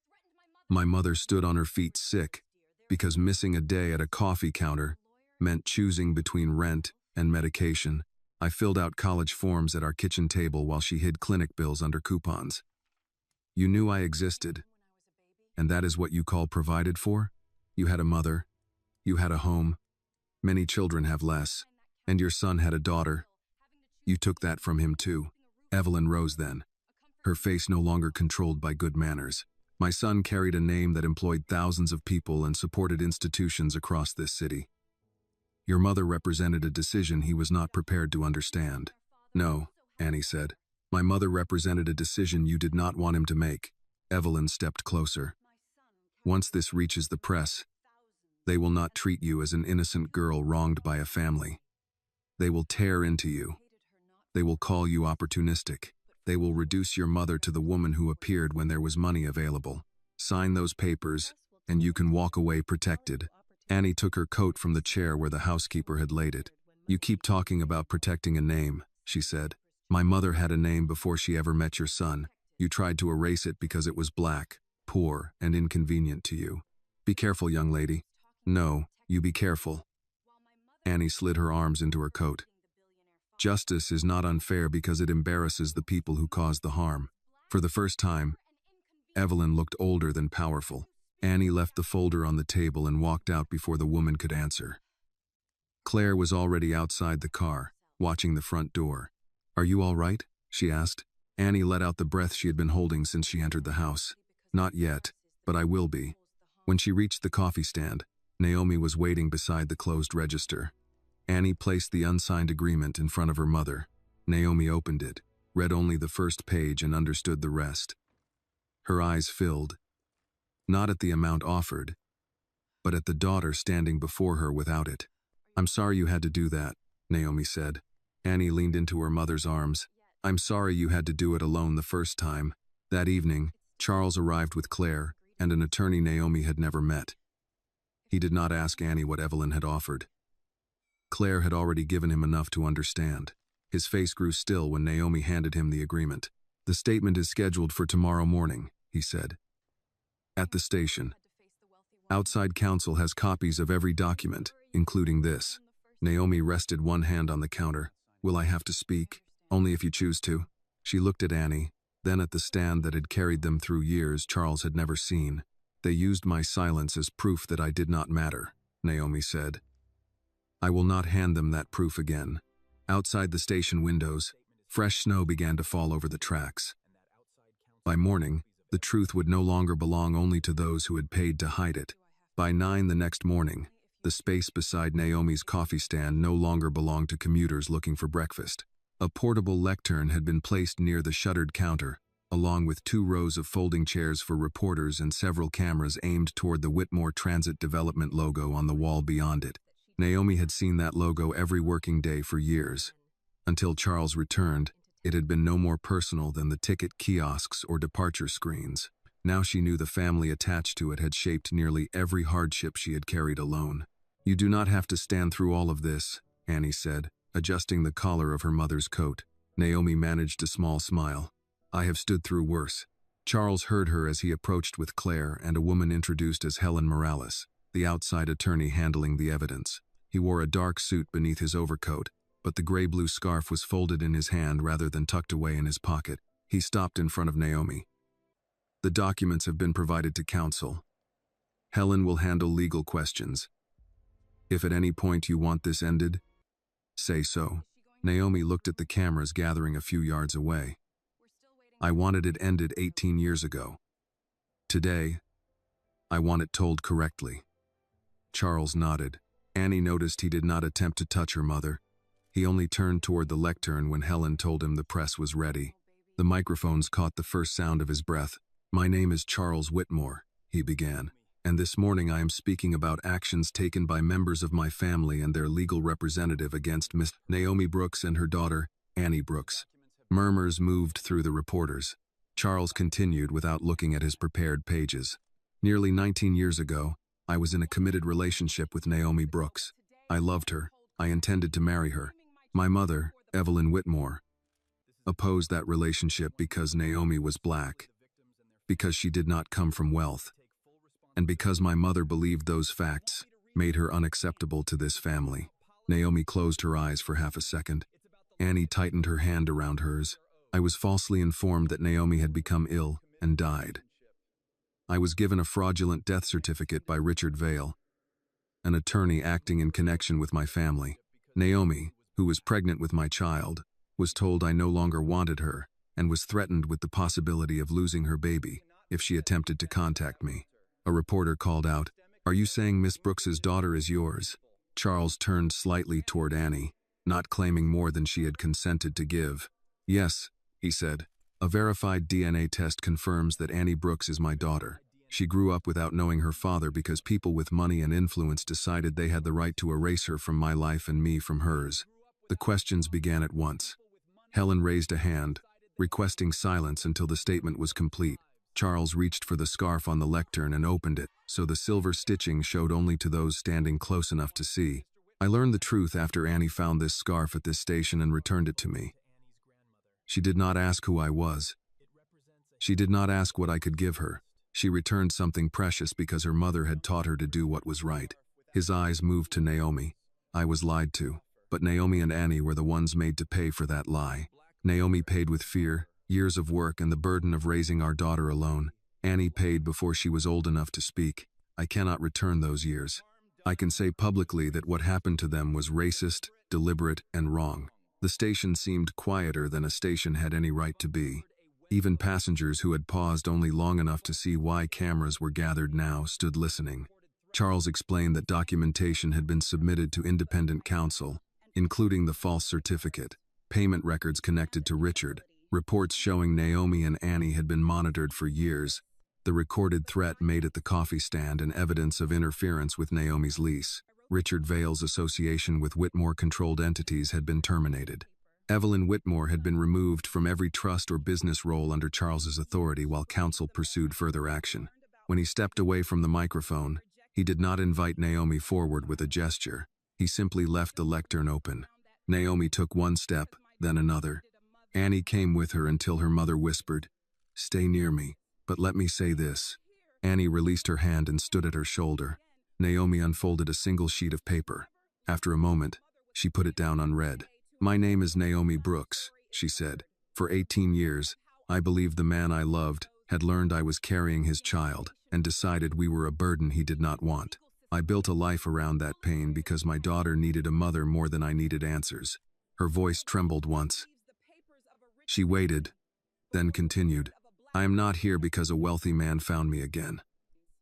My mother stood on her feet sick, because missing a day at a coffee counter meant choosing between rent and medication. I filled out college forms at our kitchen table while she hid clinic bills under coupons. You knew I existed, and that is what you call provided for? You had a mother, you had a home. Many children have less, and your son had a daughter. You took that from him too." Evelyn rose then, her face no longer controlled by good manners. "My son carried a name that employed thousands of people and supported institutions across this city. Your mother represented a decision he was not prepared to understand." "No," Annie said. "My mother represented a decision you did not want him to make." Evelyn stepped closer. "Once this reaches the press, They will not treat you as an innocent girl wronged by a family. They will tear into you. They will call you opportunistic. They will reduce your mother to the woman who appeared when there was money available. Sign those papers, and you can walk away protected. Annie took her coat from the chair where the housekeeper had laid it. You keep talking about protecting a name, she said. My mother had a name before she ever met your son. You tried to erase it because it was black, poor, and inconvenient to you. Be careful, young lady. No, you be careful. Annie slid her arms into her coat. Justice is not unfair because it embarrasses the people who caused the harm. For the first time, Evelyn looked older than powerful. Annie left the folder on the table and walked out before the woman could answer. Claire was already outside the car, watching the front door. Are you all right? She asked. Annie let out the breath she had been holding since she entered the house. Not yet, but I will be. When she reached the coffee stand, Naomi was waiting beside the closed register. Annie placed the unsigned agreement in front of her mother. Naomi opened it, read only the first page and understood the rest. Her eyes filled, not at the amount offered, but at the daughter standing before her without it. I'm sorry you had to do that, Naomi said. Annie leaned into her mother's arms. I'm sorry you had to do it alone the first time. That evening, Charles arrived with Claire and an attorney Naomi had never met. He did not ask Annie what Evelyn had offered. Claire had already given him enough to understand. His face grew still when Naomi handed him the agreement. The statement is scheduled for tomorrow morning, he said. At the station. Outside counsel has copies of every document, including this. Naomi rested one hand on the counter. Will I have to speak? Only if you choose to. She looked at Annie, then at the stand that had carried them through years Charles had never seen. They used my silence as proof that I did not matter, Naomi said. I will not hand them that proof again. Outside the station windows, fresh snow began to fall over the tracks. By morning, the truth would no longer belong only to those who had paid to hide it. By 9 the next morning, the space beside Naomi's coffee stand no longer belonged to commuters looking for breakfast. A portable lectern had been placed near the shuttered counter, along with 2 rows of folding chairs for reporters and several cameras aimed toward the Whitmore Transit Development logo on the wall beyond it. Naomi had seen that logo every working day for years. Until Charles returned, it had been no more personal than the ticket kiosks or departure screens. Now she knew the family attached to it had shaped nearly every hardship she had carried alone. You do not have to stand through all of this, Annie said, adjusting the collar of her mother's coat. Naomi managed a small smile. I have stood through worse. Charles heard her as he approached with Claire and a woman introduced as Helen Morales, the outside attorney handling the evidence. He wore a dark suit beneath his overcoat, but the gray-blue scarf was folded in his hand rather than tucked away in his pocket. He stopped in front of Naomi. The documents have been provided to counsel. Helen will handle legal questions. If at any point you want this ended, say so. Naomi looked at the cameras gathering a few yards away. I wanted it ended 18 years ago. Today, I want it told correctly. Charles nodded. Annie noticed he did not attempt to touch her mother. He only turned toward the lectern when Helen told him the press was ready. The microphones caught the first sound of his breath. My name is Charles Whitmore, he began, and this morning I am speaking about actions taken by members of my family and their legal representative against Miss Naomi Brooks and her daughter, Annie Brooks. Murmurs moved through the reporters. Charles continued without looking at his prepared pages. Nearly 19 years ago, I was in a committed relationship with Naomi Brooks. I loved her. I intended to marry her. My mother, Evelyn Whitmore, opposed that relationship because Naomi was black, because she did not come from wealth, and because my mother believed those facts made her unacceptable to this family. Naomi closed her eyes for half a second. Annie tightened her hand around hers. I was falsely informed that Naomi had become ill and died. I was given a fraudulent death certificate by Richard Vale, an attorney acting in connection with my family. Naomi, who was pregnant with my child, was told I no longer wanted her and was threatened with the possibility of losing her baby if she attempted to contact me. A reporter called out, "Are you saying Miss Brooks's daughter is yours?" Charles turned slightly toward Annie, not claiming more than she had consented to give. "Yes," he said. "A verified DNA test confirms that Annie Brooks is my daughter." She grew up without knowing her father because people with money and influence decided they had the right to erase her from my life and me from hers. The questions began at once. Helen raised a hand, requesting silence until the statement was complete. Charles reached for the scarf on the lectern and opened it, so the silver stitching showed only to those standing close enough to see. I learned the truth after Annie found this scarf at this station and returned it to me. She did not ask who I was. She did not ask what I could give her. She returned something precious because her mother had taught her to do what was right. His eyes moved to Naomi. I was lied to, but Naomi and Annie were the ones made to pay for that lie. Naomi paid with fear, years of work, and the burden of raising our daughter alone. Annie paid before she was old enough to speak. I cannot return those years. I can say publicly that what happened to them was racist, deliberate, and wrong. The station seemed quieter than a station had any right to be. Even passengers who had paused only long enough to see why cameras were gathered now stood listening. Charles explained that documentation had been submitted to independent counsel, including the false certificate, payment records connected to Richard, reports showing Naomi and Annie had been monitored for years, the recorded threat made at the coffee stand, and evidence of interference with Naomi's lease. Richard Vale's association with Whitmore-controlled entities had been terminated. Evelyn Whitmore had been removed from every trust or business role under Charles's authority while counsel pursued further action. When he stepped away from the microphone, he did not invite Naomi forward with a gesture. He simply left the lectern open. Naomi took one step, then another. Annie came with her until her mother whispered, "Stay near me, but let me say this." Annie released her hand and stood at her shoulder. Naomi unfolded a single sheet of paper. After a moment, she put it down unread. "My name is Naomi Brooks," she said. "For 18 years, I believed the man I loved had learned I was carrying his child and decided we were a burden he did not want. I built a life around that pain because my daughter needed a mother more than I needed answers." Her voice trembled once. She waited, then continued, "I am not here because a wealthy man found me again.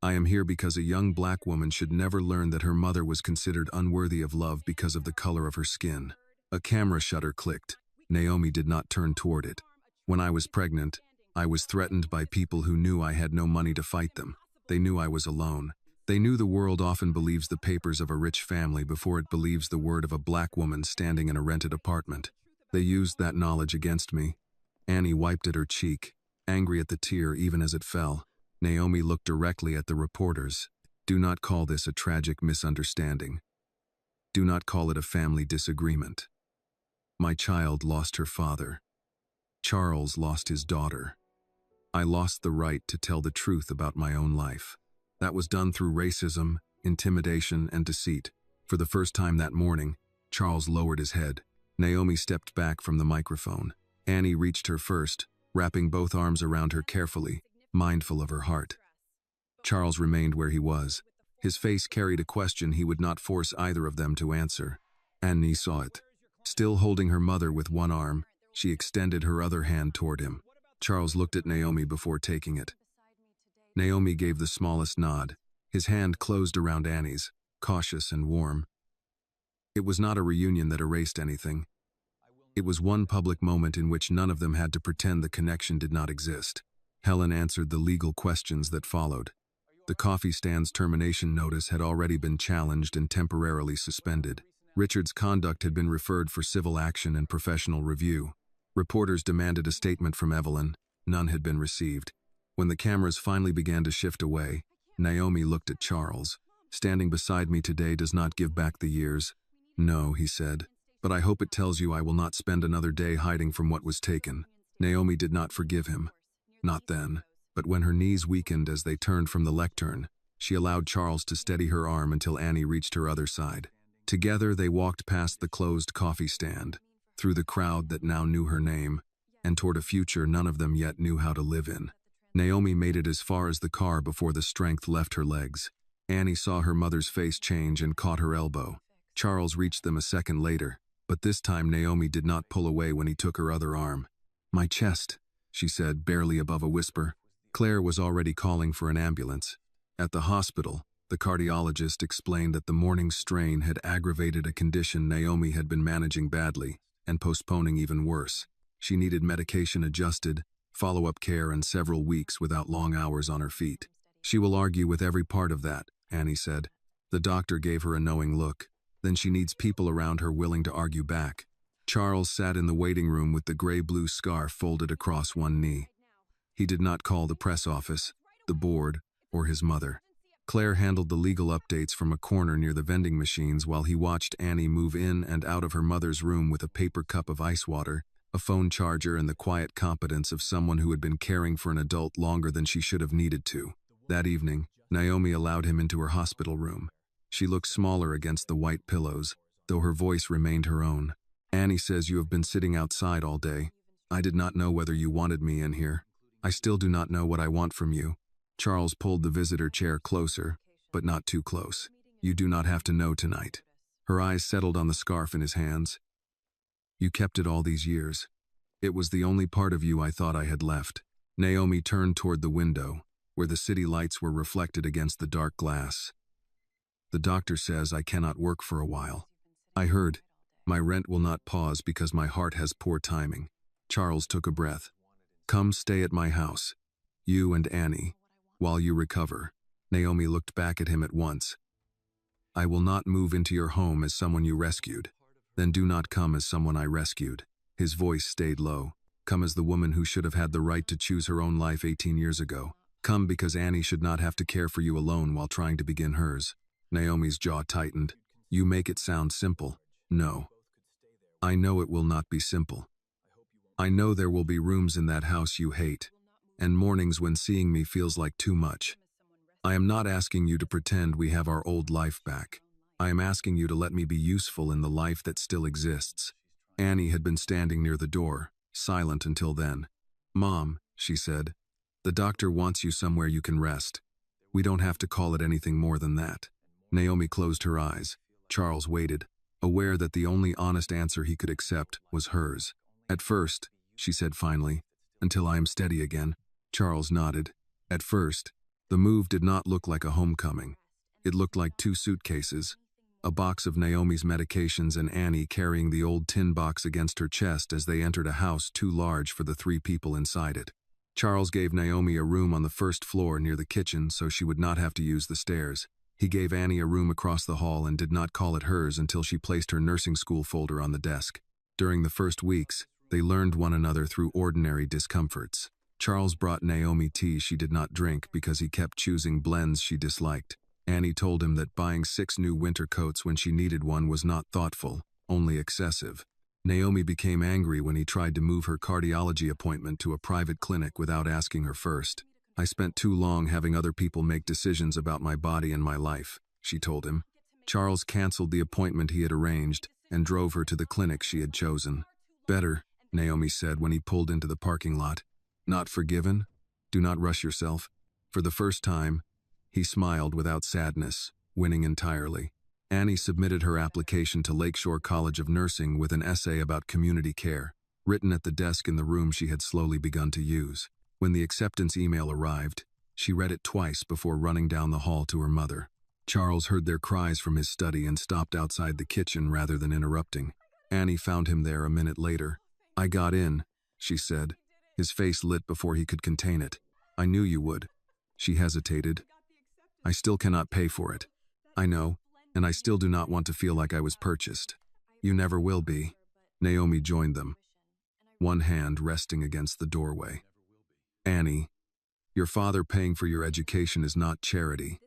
I am here because a young black woman should never learn that her mother was considered unworthy of love because of the color of her skin." A camera shutter clicked. Naomi did not turn toward it. "When I was pregnant, I was threatened by people who knew I had no money to fight them. They knew I was alone. They knew the world often believes the papers of a rich family before it believes the word of a black woman standing in a rented apartment. They used that knowledge against me." Annie wiped at her cheek, angry at the tear even as it fell. Naomi looked directly at the reporters. "Do not call this a tragic misunderstanding. Do not call it a family disagreement. My child lost her father. Charles lost his daughter. I lost the right to tell the truth about my own life. That was done through racism, intimidation, and deceit." For the first time that morning, Charles lowered his head. Naomi stepped back from the microphone. Annie reached her first, wrapping both arms around her carefully, mindful of her heart. Charles remained where he was. His face carried a question he would not force either of them to answer. Annie saw it. Still holding her mother with one arm, she extended her other hand toward him. Charles looked at Naomi before taking it. Naomi gave the smallest nod. His hand closed around Annie's, cautious and warm. It was not a reunion that erased anything. It was one public moment in which none of them had to pretend the connection did not exist. Helen answered the legal questions that followed. The coffee stand's termination notice had already been challenged and temporarily suspended. Richard's conduct had been referred for civil action and professional review. Reporters demanded a statement from Evelyn. None had been received. When the cameras finally began to shift away, Naomi looked at Charles. "Standing beside me today does not give back the years." "No," he said, "but I hope it tells you I will not spend another day hiding from what was taken." Naomi did not forgive him. Not then, but when her knees weakened as they turned from the lectern, she allowed Charles to steady her arm until Annie reached her other side. Together they walked past the closed coffee stand, through the crowd that now knew her name, and toward a future none of them yet knew how to live in. Naomi made it as far as the car before the strength left her legs. Annie saw her mother's face change and caught her elbow. Charles reached them a second later, but this time Naomi did not pull away when he took her other arm. "My chest," she said, barely above a whisper. Claire was already calling for an ambulance. At the hospital, the cardiologist explained that the morning strain had aggravated a condition Naomi had been managing badly and postponing even worse. She needed medication adjusted, follow-up care, and several weeks without long hours on her feet. She will argue with every part of that, Annie said. The doctor gave her a knowing look. Then she needs people around her willing to argue back. Charles sat in the waiting room with the gray-blue scarf folded across one knee. He did not call the press office, the board, or his mother. Claire handled the legal updates from a corner near the vending machines while he watched Annie move in and out of her mother's room with a paper cup of ice water, a phone charger, and the quiet competence of someone who had been caring for an adult longer than she should have needed to. That evening, Naomi allowed him into her hospital room. She looked smaller against the white pillows, though her voice remained her own. Annie says you have been sitting outside all day. I did not know whether you wanted me in here. I still do not know what I want from you. Charles pulled the visitor chair closer, but not too close. You do not have to know tonight. Her eyes settled on the scarf in his hands. You kept it all these years. It was the only part of you I thought I had left. Naomi turned toward the window, where the city lights were reflected against the dark glass. The doctor says I cannot work for a while. I heard. My rent will not pause because my heart has poor timing. Charles took a breath. Come stay at my house. You and Annie. While you recover. Naomi looked back at him at once. I will not move into your home as someone you rescued. Then do not come as someone I rescued. His voice stayed low. Come as the woman who should have had the right to choose her own life 18 years ago. Come because Annie should not have to care for you alone while trying to begin hers. Naomi's jaw tightened. You make it sound simple. No. I know it will not be simple. I know there will be rooms in that house you hate, and mornings when seeing me feels like too much. I am not asking you to pretend we have our old life back. I am asking you to let me be useful in the life that still exists. Annie had been standing near the door, silent until then. Mom, she said, the doctor wants you somewhere you can rest. We don't have to call it anything more than that. Naomi closed her eyes. Charles waited, aware that the only honest answer he could accept was hers. At first, she said finally, until I am steady again. Charles nodded. At first, the move did not look like a homecoming. It looked like 2 suitcases, a box of Naomi's medications and Annie carrying the old tin box against her chest as they entered a house too large for the 3 people inside it. Charles gave Naomi a room on the first floor near the kitchen so she would not have to use the stairs. He gave Annie a room across the hall and did not call it hers until she placed her nursing school folder on the desk. During the first weeks, they learned one another through ordinary discomforts. Charles brought Naomi tea she did not drink because he kept choosing blends she disliked. Annie told him that buying 6 new winter coats when she needed one was not thoughtful, only excessive. Naomi became angry when he tried to move her cardiology appointment to a private clinic without asking her first. I spent too long having other people make decisions about my body and my life, she told him. Charles canceled the appointment he had arranged and drove her to the clinic she had chosen. Better, Naomi said when he pulled into the parking lot. Not forgiven? Do not rush yourself. For the first time, he smiled without sadness, winning entirely. Annie submitted her application to Lakeshore College of Nursing with an essay about community care, written at the desk in the room she had slowly begun to use. When the acceptance email arrived, she read it twice before running down the hall to her mother. Charles heard their cries from his study and stopped outside the kitchen rather than interrupting. Annie found him there a minute later. I got in, she said. His face lit before he could contain it. I knew you would. She hesitated. I still cannot pay for it. I know, and I still do not want to feel like I was purchased. You never will be. Naomi joined them, one hand resting against the doorway. Annie, your father paying for your education is not charity.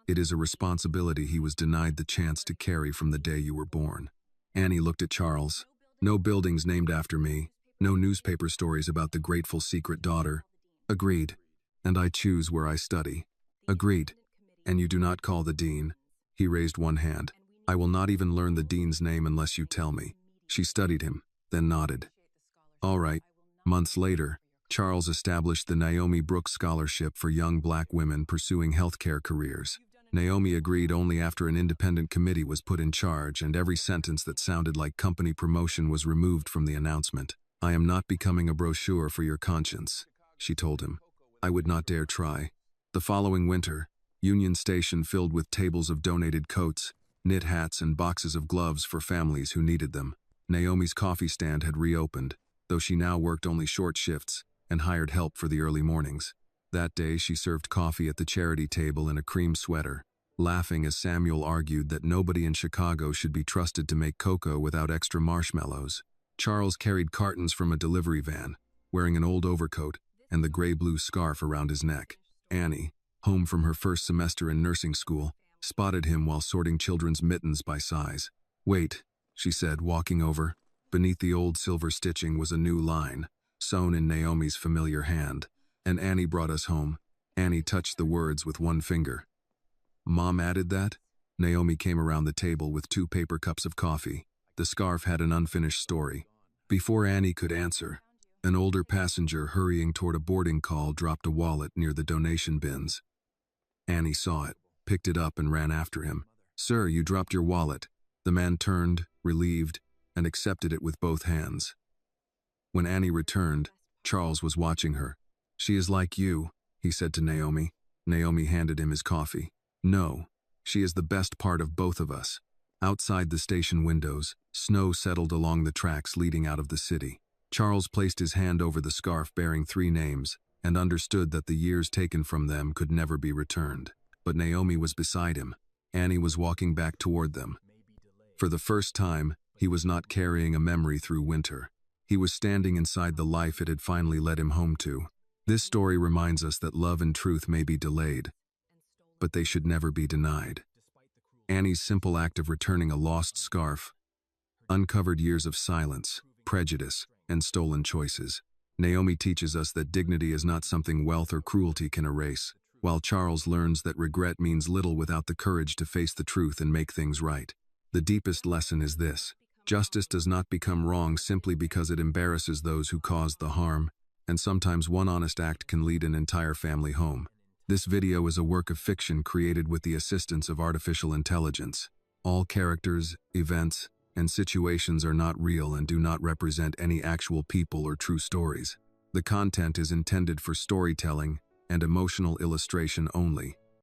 It is a responsibility he was denied the chance to carry from the day you were born. Annie looked at Charles. No buildings named after me. No newspaper stories about the grateful secret daughter. Agreed. And I choose where I study. Agreed. And you do not call the dean. He raised one hand. I will not even learn the dean's name unless you tell me. She studied him, then nodded. All right. Months later, Charles established the Naomi Brooks Scholarship for young black women pursuing healthcare careers. Naomi agreed only after an independent committee was put in charge and every sentence that sounded like company promotion was removed from the announcement. I am not becoming a brochure for your conscience, she told him. I would not dare try. The following winter, Union Station filled with tables of donated coats, knit hats, and boxes of gloves for families who needed them. Naomi's coffee stand had reopened, though she now worked only short shifts and hired help for the early mornings. That day, she served coffee at the charity table in a cream sweater, laughing as Samuel argued that nobody in Chicago should be trusted to make cocoa without extra marshmallows. Charles carried cartons from a delivery van, wearing an old overcoat and the gray-blue scarf around his neck. Annie, home from her first semester in nursing school, spotted him while sorting children's mittens by size. "Wait," she said, walking over. Beneath the old silver stitching was a new line, sewn in Naomi's familiar hand. "And Annie brought us home." Annie touched the words with one finger. "Mom added that?" Naomi came around the table with 2 paper cups of coffee. The scarf had an unfinished story. Before Annie could answer, an older passenger hurrying toward a boarding call dropped a wallet near the donation bins. Annie saw it, picked it up and ran after him. "Sir, you dropped your wallet." The man turned, relieved, and accepted it with both hands. When Annie returned, Charles was watching her. "She is like you," he said to Naomi. Naomi handed him his coffee. "No, she is the best part of both of us." Outside the station windows, snow settled along the tracks leading out of the city. Charles placed his hand over the scarf bearing 3 names and understood that the years taken from them could never be returned. But Naomi was beside him. Annie was walking back toward them. For the first time, he was not carrying a memory through winter. He was standing inside the life it had finally led him home to. This story reminds us that love and truth may be delayed, but they should never be denied. Annie's simple act of returning a lost scarf uncovered years of silence, prejudice, and stolen choices. Naomi teaches us that dignity is not something wealth or cruelty can erase, while Charles learns that regret means little without the courage to face the truth and make things right. The deepest lesson is this: justice does not become wrong simply because it embarrasses those who caused the harm, and sometimes one honest act can lead an entire family home. This video is a work of fiction created with the assistance of artificial intelligence. All characters, events, and situations are not real and do not represent any actual people or true stories. The content is intended for storytelling and emotional illustration only.